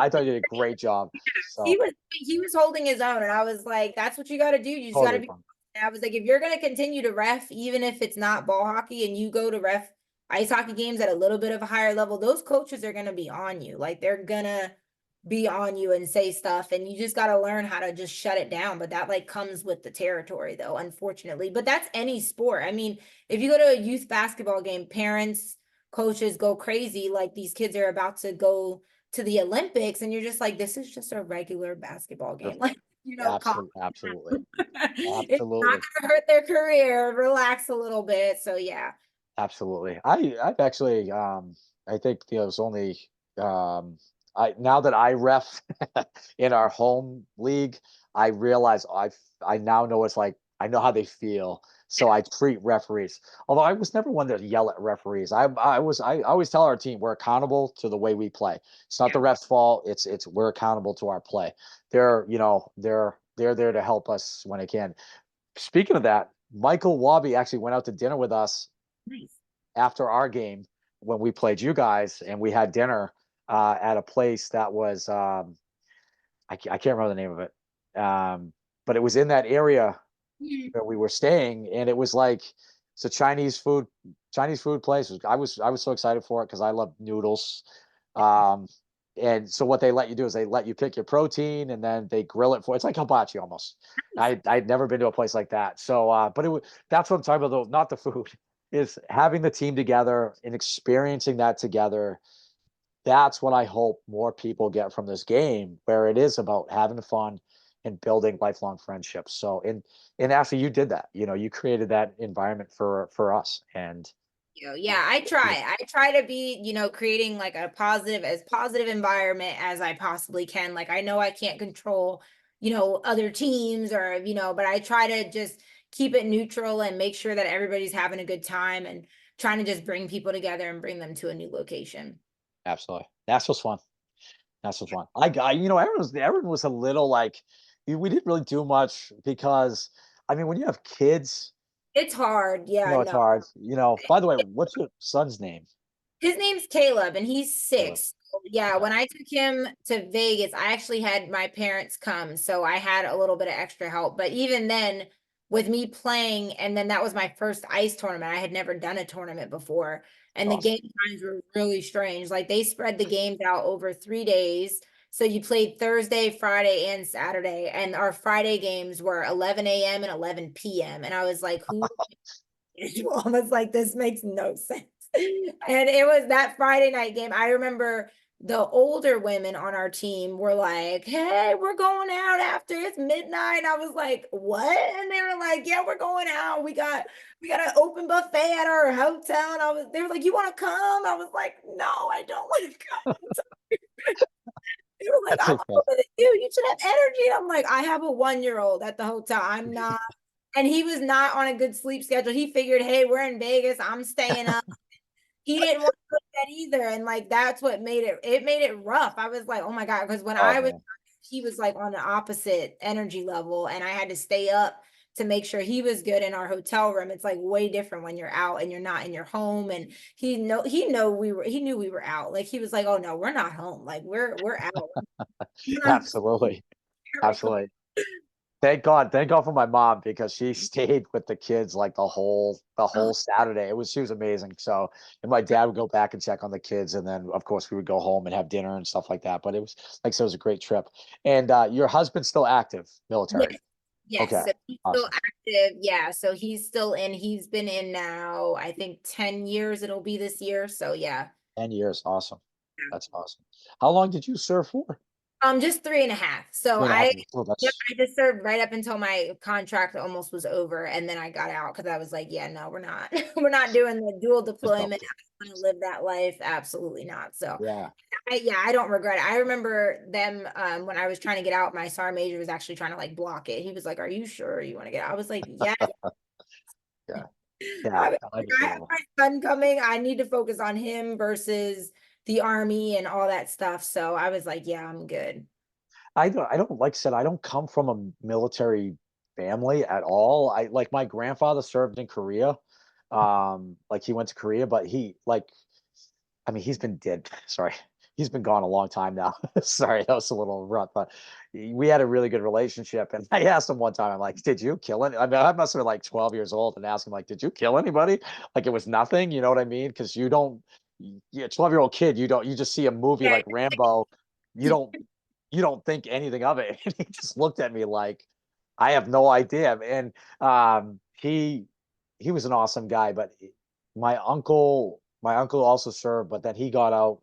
I thought you did a great job." he So was he was holding his own, and I was like, "That's what you got to do. You just got to totally be." fine. And I was like, "If you're gonna continue to ref, even if it's not ball hockey, and you go to ref ice hockey games at a little bit of a higher level, those coaches are gonna be on you. Like they're gonna be on you and say stuff, and you just got to learn how to just shut it down. But that like comes with the territory, though, unfortunately. But that's any sport. I mean, if you go to a youth basketball game, parents, coaches go crazy. Like these kids are about to go to the Olympics, and you're just like, this is just a regular basketball Sure. game. Like, calm Absolutely, absolutely, down. It's not absolutely. gonna hurt their career. Relax a little bit. So yeah. Absolutely. I've actually I think it was only I now that I ref in our home league, I realize I now know it's like I know how they feel. So I treat referees. Although I was never one to yell at referees. I always tell our team we're accountable to the way we play. It's not Yeah. the ref's fault. It's we're accountable to our play. They're there to help us when they can. Speaking of that, Michael Wabi actually went out to dinner with us Nice. after our game when we played you guys, and we had dinner at a place that was I can't remember the name of it, but it was in that area Mhm. where we were staying, and it was like it's a Chinese food place. I was so excited for it because I love noodles. Um, and so what they let you do is they let you pick your protein and then they grill it for it's like hibachi almost. Nice. I'd never been to a place like that. So but it was that's what I'm talking about though, not the food, is having the team together and experiencing that together. That's what I hope more people get from this game, where it is about having fun and building lifelong friendships. So and Ashley, you did that. You created that environment for us. And Yeah, I try. I try to be, creating like a positive environment as I possibly can. Like I know I can't control, other teams or, but I try to just keep it neutral and make sure that everybody's having a good time and trying to just bring people together and bring them to a new location. absolutely, that's what's fun. That's what's fun. Everyone was a little like we didn't really do much because I mean when you have kids, It's hard. Yeah, it's no. hard. By the way, what's your son's name? His name's Caleb and he's Caleb. 6. So, yeah, Okay. when I took him to Vegas, I actually had my parents come, so I had a little bit of extra help. But even then, with me playing, and then that was my first ice tournament. I had never done a tournament before, That's and the awesome. game times were really strange. Like they spread the games out over 3 days. So you played Thursday, Friday, and Saturday, and our Friday games were 11 a.m. and 11 p.m. And I was like, who I was like, this makes no sense. And it was that Friday night game. I remember the older women on our team were like, hey, we're going out after it's midnight. I was like, what? And they were like, yeah, we're going out. We got an open buffet at our hotel. And they were like, you want to come? I was like, no, I don't want to come. They were like, That's I'm so fun. over with you. You should have energy. And I'm like, I have a 1-year-old at the hotel. I'm not. And he was not on a good sleep schedule. He figured, hey, we're in Vegas. I'm staying up. He didn't want to do that either. And like that's what made it rough. I was like, oh my God. Because when Oh I was man. he was like on the opposite energy level and I had to stay up to make sure he was good in our hotel room. It's like way different when you're out and you're not in your home. And he knew we were out. Like he was like, oh no, we're not home. Like we're out. We're not Absolutely. hysterical. Absolutely. Thank God for my mom because she stayed with the kids like the whole Saturday. She was amazing. So, and my dad would go back and check on the kids, and then of course we would go home and have dinner and stuff like that. But it was like so it was a great trip. And your husband's still active military. Yes. Yes. Okay, So he's still awesome. active. Yeah. So he's still in. He's been in now, I think 10 years it'll be this year. So yeah. 10 years, awesome. That's awesome. How long did you serve for? Just 3.5. So 3.5 I, years. Oh, yeah, that's I just served right up until my contract almost was over, and then I got out because I was like, yeah, no, we're not, we're not doing the dual just deployment. don't. I want to live that life. Absolutely not. So, Yeah. yeah, I don't regret it. I remember them when I was trying to get out. My sergeant major was actually trying to like block it. He was like, "Are you sure you want to get out?" I was like, "Yeah." Yeah. Yeah. I was like, I have Understandable. my son coming. I need to focus on him versus the army and all that stuff. So I was like, "Yeah, I'm good." I don't like I said, I don't come from a military family at all. I like my grandfather served in Korea. Like he went to Korea, but he like I mean, he's been dead. Sorry. He's been gone a long time now. Sorry, that was a little rough, but we had a really good relationship. And I asked him one time, I'm like, did you kill any? I mean, I must have been like 12 years old and asked him, like, did you kill anybody? Like it was nothing, you know what I mean? Because you don't, yeah, 12-year-old kid, you just see a movie Yeah. like Rambo, you don't you don't think anything of it. And he just looked at me like, I have no idea. And he was an awesome guy, but my uncle also served, but then he got out.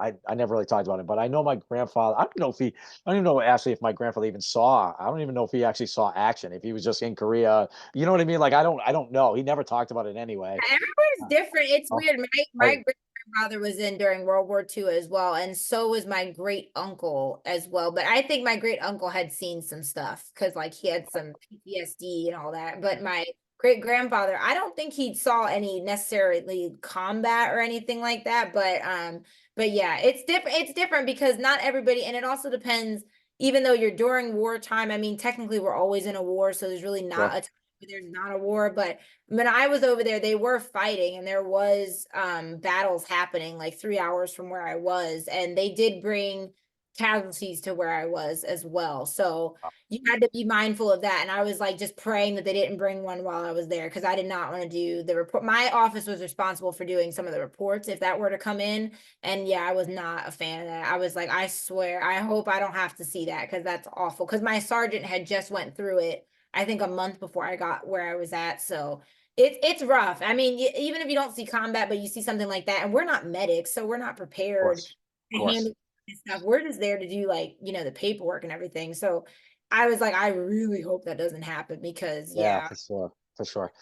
I never really talked about it, but I know my grandfather. I don't even know actually if my grandfather even saw. I don't even know if he actually saw action. If he was just in Korea, you know what I mean? Like I don't know. He never talked about it anyway. Everybody's Uh, different. It's oh, weird. My I great grandfather was in during World War II as well, and so was my great uncle as well. But I think my great uncle had seen some stuff because like he had some PTSD and all that. But my great grandfather, I don't think he saw any necessarily combat or anything like that. But yeah, it's different. It's different because not everybody, and it also depends. Even though you're during wartime, I mean, technically we're always in a war, so there's really not sure. a time where there's not a war, but when I was over there, they were fighting and there was battles happening like 3 hours from where I was, and they did bring casualties to where I was as well. So you had to be mindful of that. And I was like just praying that they didn't bring one while I was there because I did not want to do the report. My office was responsible for doing some of the reports if that were to come in. And yeah, I was not a fan of that. I was like, I swear, I hope I don't have to see that because that's awful. Because my sergeant had just went through it, I think a month before I got where I was at. So it's rough. I mean, even if you don't see combat, but you see something like that, and we're not medics, so we're not Of prepared course. Of to course. handle this stuff. We're just there to do like, the paperwork and everything. So I was like, I really hope that doesn't happen because Yeah, yeah. for sure, for sure.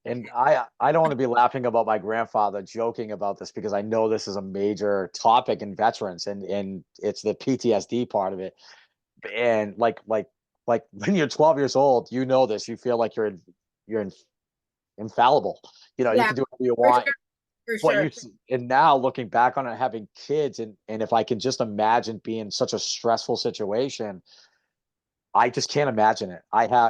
And I don't want to be laughing about my grandfather joking about this because I know this is a major topic in veterans and it's the PTSD part of it. And like when you're 12 years old, you know this. You feel like you're infallible. You Yeah, can do whatever you for want. sure, for What you sure. and now looking back on it, having kids and if I can just imagine being such a stressful situation, I just can't imagine it.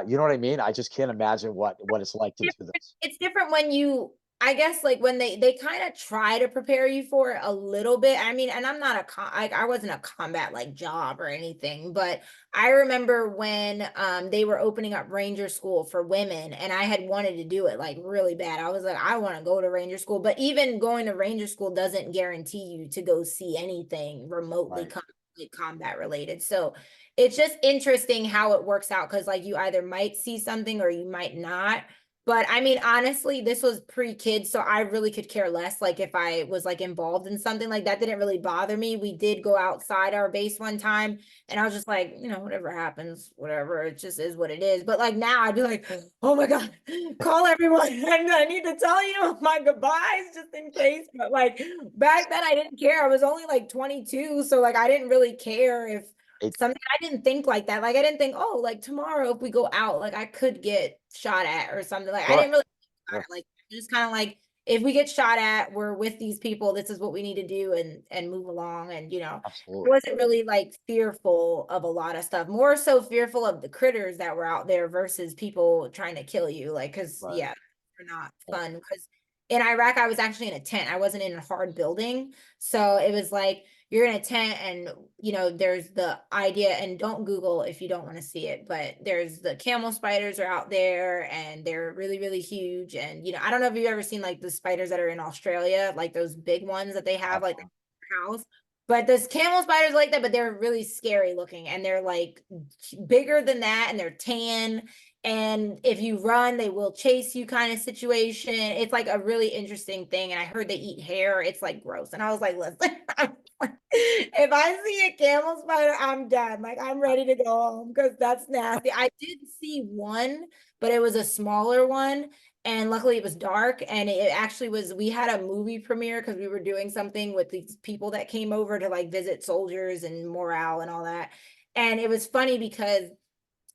You know what I mean? I just can't imagine what it's like to do this. It's different when you, I guess, like when they kind of try to prepare you for it a little bit. I mean, and I'm not I wasn't a combat like job or anything, but I remember when they were opening up ranger school for women and I had wanted to do it like really bad. I was like, I want to go to ranger school, but even going to ranger school doesn't guarantee you to go see anything remotely Right. like combat related. So it's just interesting how it works out because like you either might see something or you might not. But I mean, honestly, this was pre-kids, so I really could care less. Like if I was like involved in something like that, didn't really bother me. We did go outside our base one time, and I was just like, whatever happens, whatever. It just is what it is. But like now, I'd be like, oh my God, call everyone. I need to tell you my goodbyes just in case. But like back then, I didn't care. I was only like 22, so like I didn't really care if It, something. I didn't think like that. Like I didn't think, oh, like tomorrow if we go out, like I could get shot at or something. Like I sure, didn't really think about sure, it. Like just kind of like if we get shot at, we're with these people. This is what we need to do and move along. And I absolutely. wasn't really like fearful of a lot of stuff. More so fearful of the critters that were out there versus people trying to kill you. Like, cause Right. yeah, they're not Yeah. fun. Cause in Iraq, I was actually in a tent. I wasn't in a hard building. So it was like you're in a tent and there's the idea, and don't Google if you don't want to see it, but there's the camel spiders are out there and they're really, really huge. And I don't know if you've ever seen like the spiders that are in Australia, like those big ones that they have like in their house. But there's camel spiders like that, but they're really scary looking and they're like bigger than that and they're tan and if you run, they will chase you kind of situation. It's like a really interesting thing. And I heard they eat hair. It's like gross. And I was like, listen, if I see a camel spider, I'm done. Like I'm ready to go home because that's nasty. I did see one, but it was a smaller one. And luckily it was dark. And it actually was, we had a movie premiere because we were doing something with these people that came over to like visit soldiers and morale and all that. And it was funny because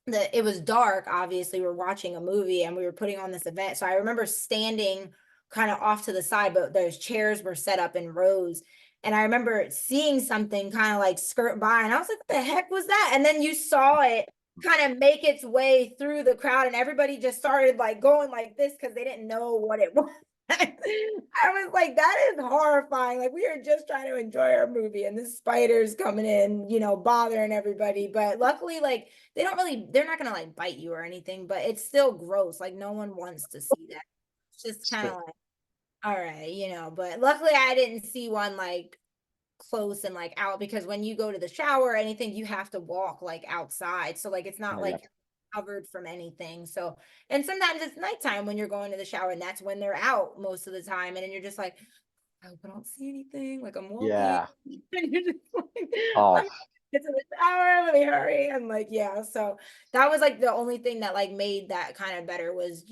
it was dark. Obviously we're watching a movie and we were putting on this event, so I remember standing kind of off to the side, but those chairs were set up in rows, and I remember seeing something kind of like skirt by, and I was like, what the heck was that? And then you saw it kind of make its way through the crowd, and everybody just started like going like this because they didn't know what it was. I was like, that is horrifying. Like, we are just trying to enjoy our movie, and this spider's coming in, bothering everybody. But luckily, like, they're not gonna like bite you or anything, but it's still gross. Like, no one wants to see that. It's just kind of So, like, all right, but luckily I didn't see one like close and like out, because when you go to the shower or anything, you have to walk like outside. So like it's not yeah, like you're covered from anything. So, and sometimes it's nighttime when you're going to the shower, and that's when they're out most of the time. And then you're just like, I hope I don't see anything. Like I'm walking. yeah. And you're just like, let Oh, me get to the shower, let me hurry. And like, yeah. So that was like the only thing that like made that kind of better was,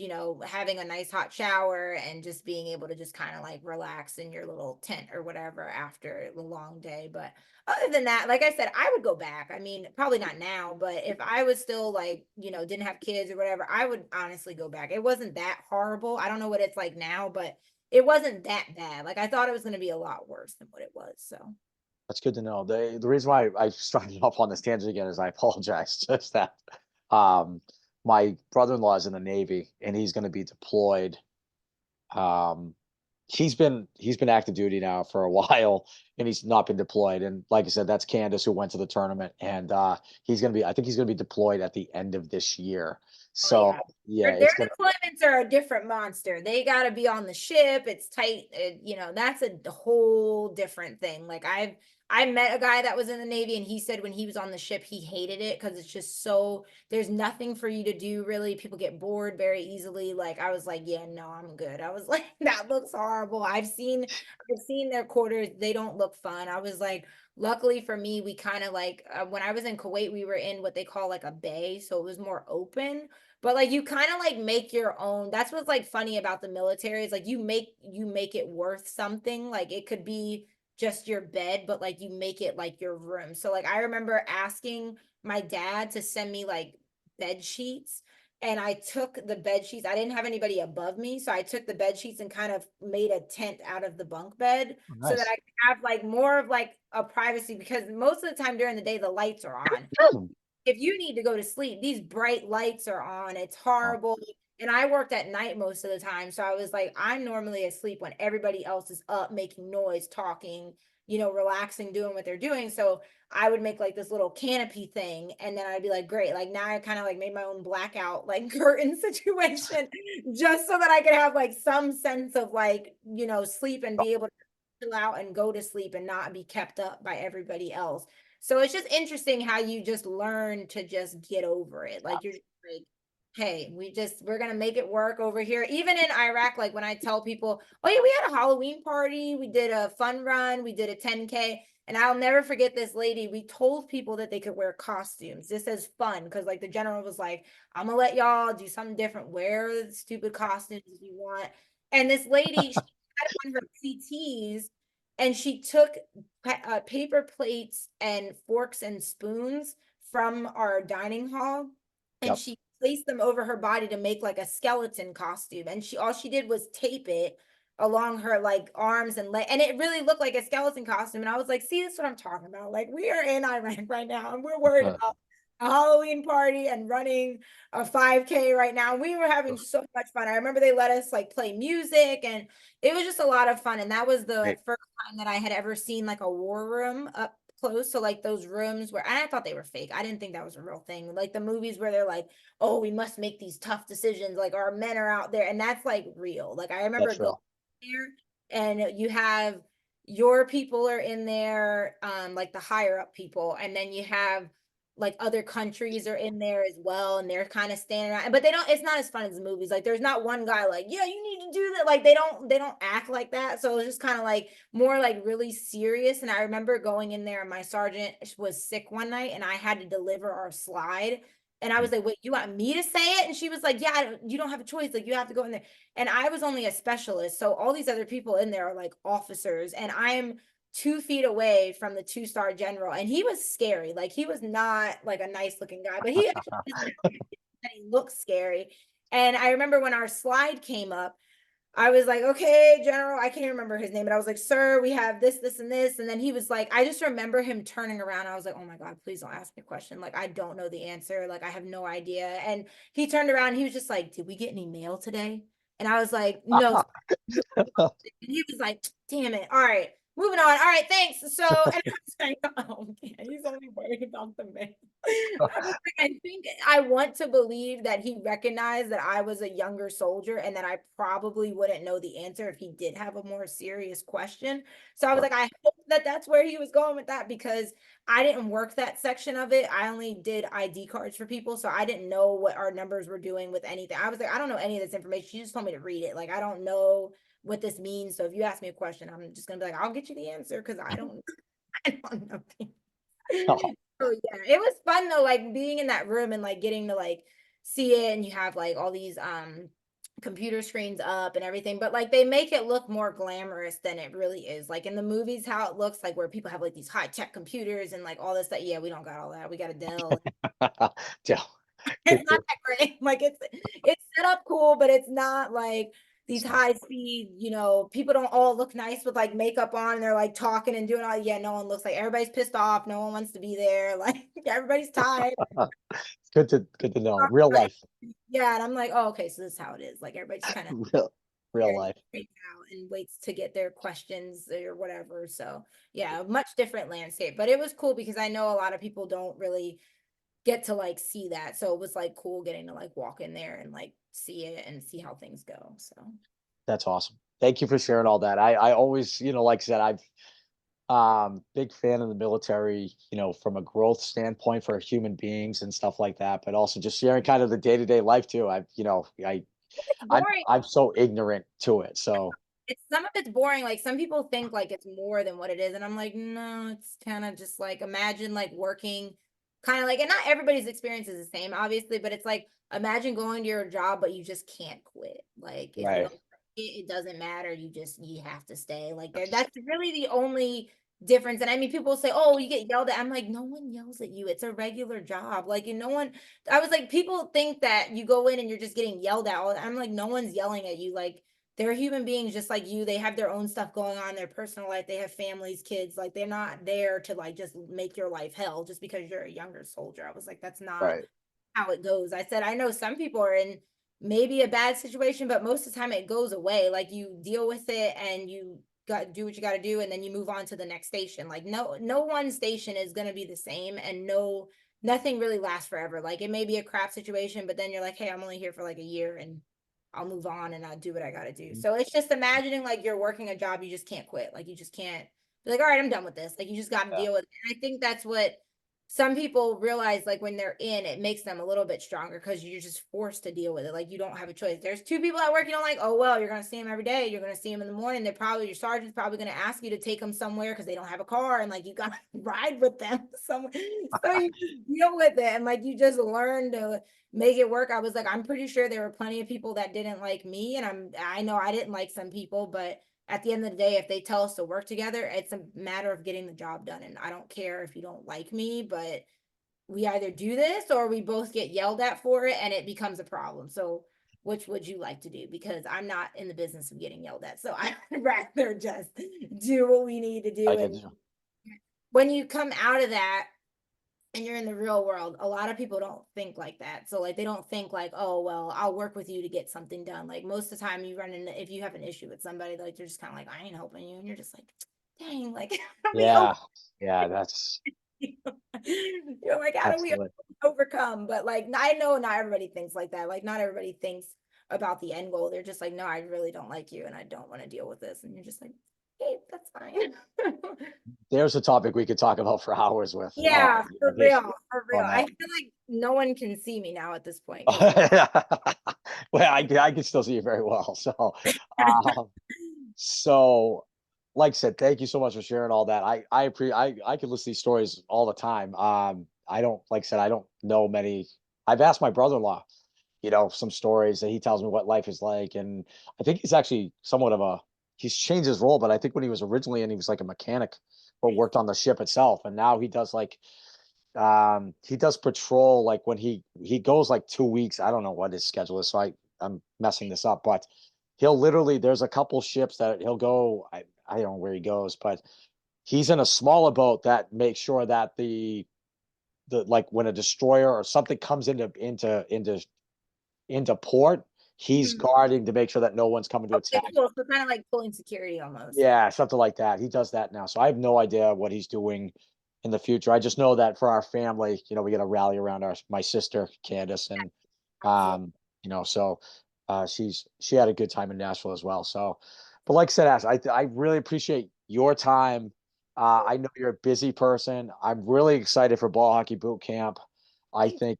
having a nice hot shower and just being able to just kind of like relax in your little tent or whatever after the long day. But other than that, like I said, I would go back. I mean, probably not now, but if I was still like, didn't have kids or whatever, I would honestly go back. It wasn't that horrible. I don't know what it's like now, but it wasn't that bad. Like I thought it was going to be a lot worse than what it was. So, that's good to know. The reason why I started off on this tangent again is I apologize. Just that um, my brother-in-law is in the Navy and he's going to be deployed. Um, he's been active duty now for a while and he's not been deployed. And like I said, that's Candace who went to the tournament and I think he's gonna be deployed at the end of this year. oh So yeah, yeah, their it's gonna deployments are a different monster. They got to be on the ship. It's tight. That's a whole different thing. Like I met a guy that was in the Navy, and he said when he was on the ship, he hated it because it's just so there's nothing for you to do really. People get bored very easily. Like I was like, yeah, no, I'm good. I was like, that looks horrible. I've seen their quarters. They don't look fun. I was like, luckily for me, we kind of like when I was in Kuwait, we were in what they call like a bay, so it was more open. But like you kind of like make your own. That's what's like funny about the military is like you make it worth something. Like it could be just your bed, but like you make it like your room. So like I remember asking my dad to send me like bed sheets, and I took the bed sheets. I didn't have anybody above me, so I took the bed sheets and kind of made a tent out of the bunk bed oh, so that I nice. could have like more of like a privacy, because most of the time during the day the lights are on. If you need to go to sleep, these bright lights are on. It's Oh, horrible. And I worked at night most of the time. So I was like, I'm normally asleep when everybody else is up making noise, talking, relaxing, doing what they're doing. So I would make like this little canopy thing. And then I'd be like, great. Like now I kind of like made my own blackout, like curtain situation, just so that I could have like some sense of like, sleep and be able to chill out and go to sleep and not be kept up by everybody else. So it's just interesting how you just learn to just get over it. Like you're just like, hey, we're gonna make it work over here. Even in Iraq, like when I tell people, oh yeah, we had a Halloween party, we did a fun run, we did a 10K. And I'll never forget this lady. We told people that they could wear costumes. This is fun because like the general was like, I'm gonna let y'all do something different. Wear the stupid costumes if you want. And this lady, she had on her PTs, and she took paper plates and forks and spoons from our dining hall, and yep, she placed them over her body to make like a skeleton costume, and she all she did was tape it along her like arms and leg, and it really looked like a skeleton costume. And I was like, see, that's what I'm talking about. Like we are in Iraq right now and we're worried about a Halloween party and running a 5K right now. We were having so much fun. I remember they let us like play music, and it was just a lot of fun. And that was the great. first time that I had ever seen like a war room up close. So like those rooms where, and I thought they were fake. I didn't think that was a real thing. Like the movies where they're like, oh, we must make these tough decisions. Like our men are out there, and that's like real. Like I remember That's going real. there, and you have your people are in there, like the higher up people, and then you have like other countries are in there as well, and they're kind of standing around, but they don't, it's not as fun as the movies. Like there's not one guy like, yeah, you need to do that. Like they don't act like that. So it's just kind of like more like really serious. And I remember going in there and my sergeant was sick one night and I had to deliver our slide. And I was like, wait, you want me to say it? And she was like, yeah, you don't have a choice. Like you have to go in there. And I was only a specialist. So all these other people in there are like officers. And I am 2 feet away from the two-star general. And he was scary. Like he was not like a nice looking guy, but he actually he looked scary. And I remember when our slide came up, I was like, okay, General, I can't remember his name, but I was like, sir, we have this, this, and this. And then he was like, I just remember him turning around. I was like, oh my God, please don't ask me a question. Like, I don't know the answer. Like, I have no idea. And he turned around and he was just like, did we get any mail today? And I was like, no. And he was like, damn it. All right, moving on. All right, thanks. So, and I was like, oh, yeah, he's only worried about the mail. I was like, I think I want to believe that he recognized that I was a younger soldier and that I probably wouldn't know the answer if he did have a more serious question. So I was like, I hope that that's where he was going with that because I didn't work that section of it. I only did ID cards for people. So I didn't know what our numbers were doing with anything. I was like, I don't know any of this information. She just told me to read it. Like, I don't know what this means. So if you ask me a question, I'm just gonna be like, I'll get you the answer because I don't, I don't know. Oh yeah, it was fun though, like being in that room and like getting to like see it, and you have like all these computer screens up and everything, but like they make it look more glamorous than it really is. Like in the movies, how it looks like where people have like these high tech computers and like all this stuff. Yeah, we don't got all that. We got a Dell. Yeah. It's not that great. Like it's set up cool, but it's not like these high speed, people don't all look nice with like makeup on and they're like talking and doing all, yeah, no one looks like, everybody's pissed off, no one wants to be there, like everybody's tired. Good to know. Real life. Yeah, and I'm like, oh, okay, so this is how it is. Like everybody just kind of Real life. out and waits to get their questions or whatever. So yeah, much different landscape. But it was cool because I know a lot of people don't really get to like see that. So it was like cool getting to like walk in there and like see it and see how things go. So That's awesome. Thank you for sharing all that. I always, like I said, big fan of the military, from a growth standpoint for human beings and stuff like that, but also just sharing kind of the day-to-day life too. it's I'm boring. I'm so ignorant to it. So It's some of it's boring. Like some people think like it's more than what it is. And I'm like, no, it's kind of just like imagine like working kind of like, and not everybody's experience is the same, obviously, but it's like imagine going to your job, but you just can't quit. Like if you right. don't, it doesn't matter. You have to stay. Like there, that's really the only difference. And I mean, people say, oh, you get yelled at. I'm like, no one yells at you. It's a regular job. Like, and no one, I was like, people think that you go in and you're just getting yelled at. I'm like, no one's yelling at you. Like, they're human beings just like you. They have their own stuff going on, their personal life. They have families, kids. Like they're not there to like just make your life hell just because you're a younger soldier. I was like, that's not Right. how it goes. I said, I know some people are in maybe a bad situation, but most of the time it goes away. Like you deal with it and you got to do what you got to do, and then you move on to the next station. Like no one station is going to be the same, and nothing really lasts forever. Like it may be a crap situation, but then you're like, hey, I'm only here for like a year and I'll move on and I'll do what I got to do. So it's just imagining like you're working a job you just can't quit. Like you just can't be like, all right, I'm done with this. Like you just got to Yeah. deal with it. And I think that's what some people realize, like when they're in, it makes them a little bit stronger because you're just forced to deal with it. Like you don't have a choice. There's two people at work you don't like. Oh well, you're gonna see them every day. You're gonna see them in the morning. They're probably your sergeant's probably gonna ask you to take them somewhere because they don't have a car, and like you gotta ride with them somewhere. So you just deal with it, and like you just learn to make it work. I was like, I'm pretty sure there were plenty of people that didn't like me, and I know I didn't like some people, but at the end of the day, if they tell us to work together, it's a matter of getting the job done. And I don't care if you don't like me, but we either do this or we both get yelled at for it and it becomes a problem. So which would you like to do? Because I'm not in the business of getting yelled at. So I'd rather just do what we need to I do. get And you. when you come out of that and you're in the real world, a lot of people don't think like that. So like they don't think like, oh well, I'll work with you to get something done. Like most of the time you run into, if you have an issue with somebody, like they're just kind of like, I ain't helping you. And you're just like, dang, like how do we Yeah. Yeah, that's you're like, how do we excellent. overcome? But like I know not everybody thinks like that. Like not everybody thinks about the end goal. They're just like, no, I really don't like you and I don't want to deal with this. And you're just like, okay, that's fine. there's a topic we could talk about for hours with. Yeah, You know, for there's real, for real. on I that. feel like no one can see me now at this point because we're Well, I can still see you very well. Um, so, like I said, thank you so much for sharing all that. I could listen to these stories all the time. I don't, like I said, I don't know many. I've asked my brother-in-law, some stories that he tells me what life is like, and I think he's actually somewhat of a he's changed his role, but I think when he was originally in, he was like a mechanic or nice. worked on the ship itself, and now he does like he does patrol like when he goes like 2 weeks. I don't know what his schedule is, so I'm messing this up, but he'll literally there's a couple ships that he'll go. I don't know where he goes, but he's in a smaller boat that makes sure that the like when a destroyer or something comes into port, he's Mhm. guarding to make sure that no one's coming to Okay, attack. cool. So kind of like pulling security almost. Yeah, something like that. He does that now. So I have no idea what he's doing in the future. I just know that for our family, we got to rally around my sister Candace, and Absolutely. um, so she had a good time in Nashville as well. So, but like I said, Ash, I really appreciate your time. I know you're a busy person. I'm really excited for ball hockey boot camp. I Thank think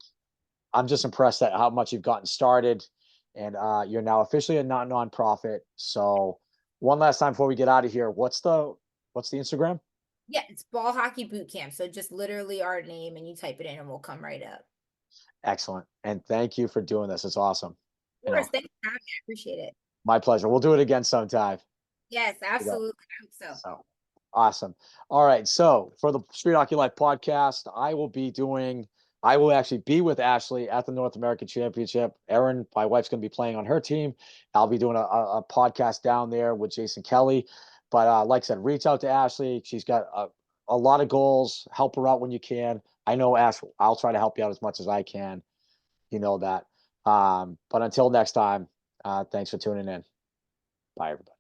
I'm just impressed at how much you've gotten started, and you're now officially a nonprofit. So, one last time before we get out of here, what's the Instagram? Yeah, it's ball hockey boot camp. So just literally our name and you type it in and we'll come right up. Excellent, and thank you for doing this. It's awesome. Of course, thanks for having me. I appreciate it. My pleasure. We'll do it again sometime. Yes, You know, absolutely. I hope so. so awesome. All right. So for the Street Hockey Life podcast, I will actually be with Ashley at the North American Championship. Erin, my wife's going to be playing on her team. I'll be doing a podcast down there with Jason Kelly. But like I said, reach out to Ashley. She's got a lot of goals. Help her out when you can. I know, Ash, I'll try to help you out as much as I can. You know that. But until next time, thanks for tuning in. Bye, everybody.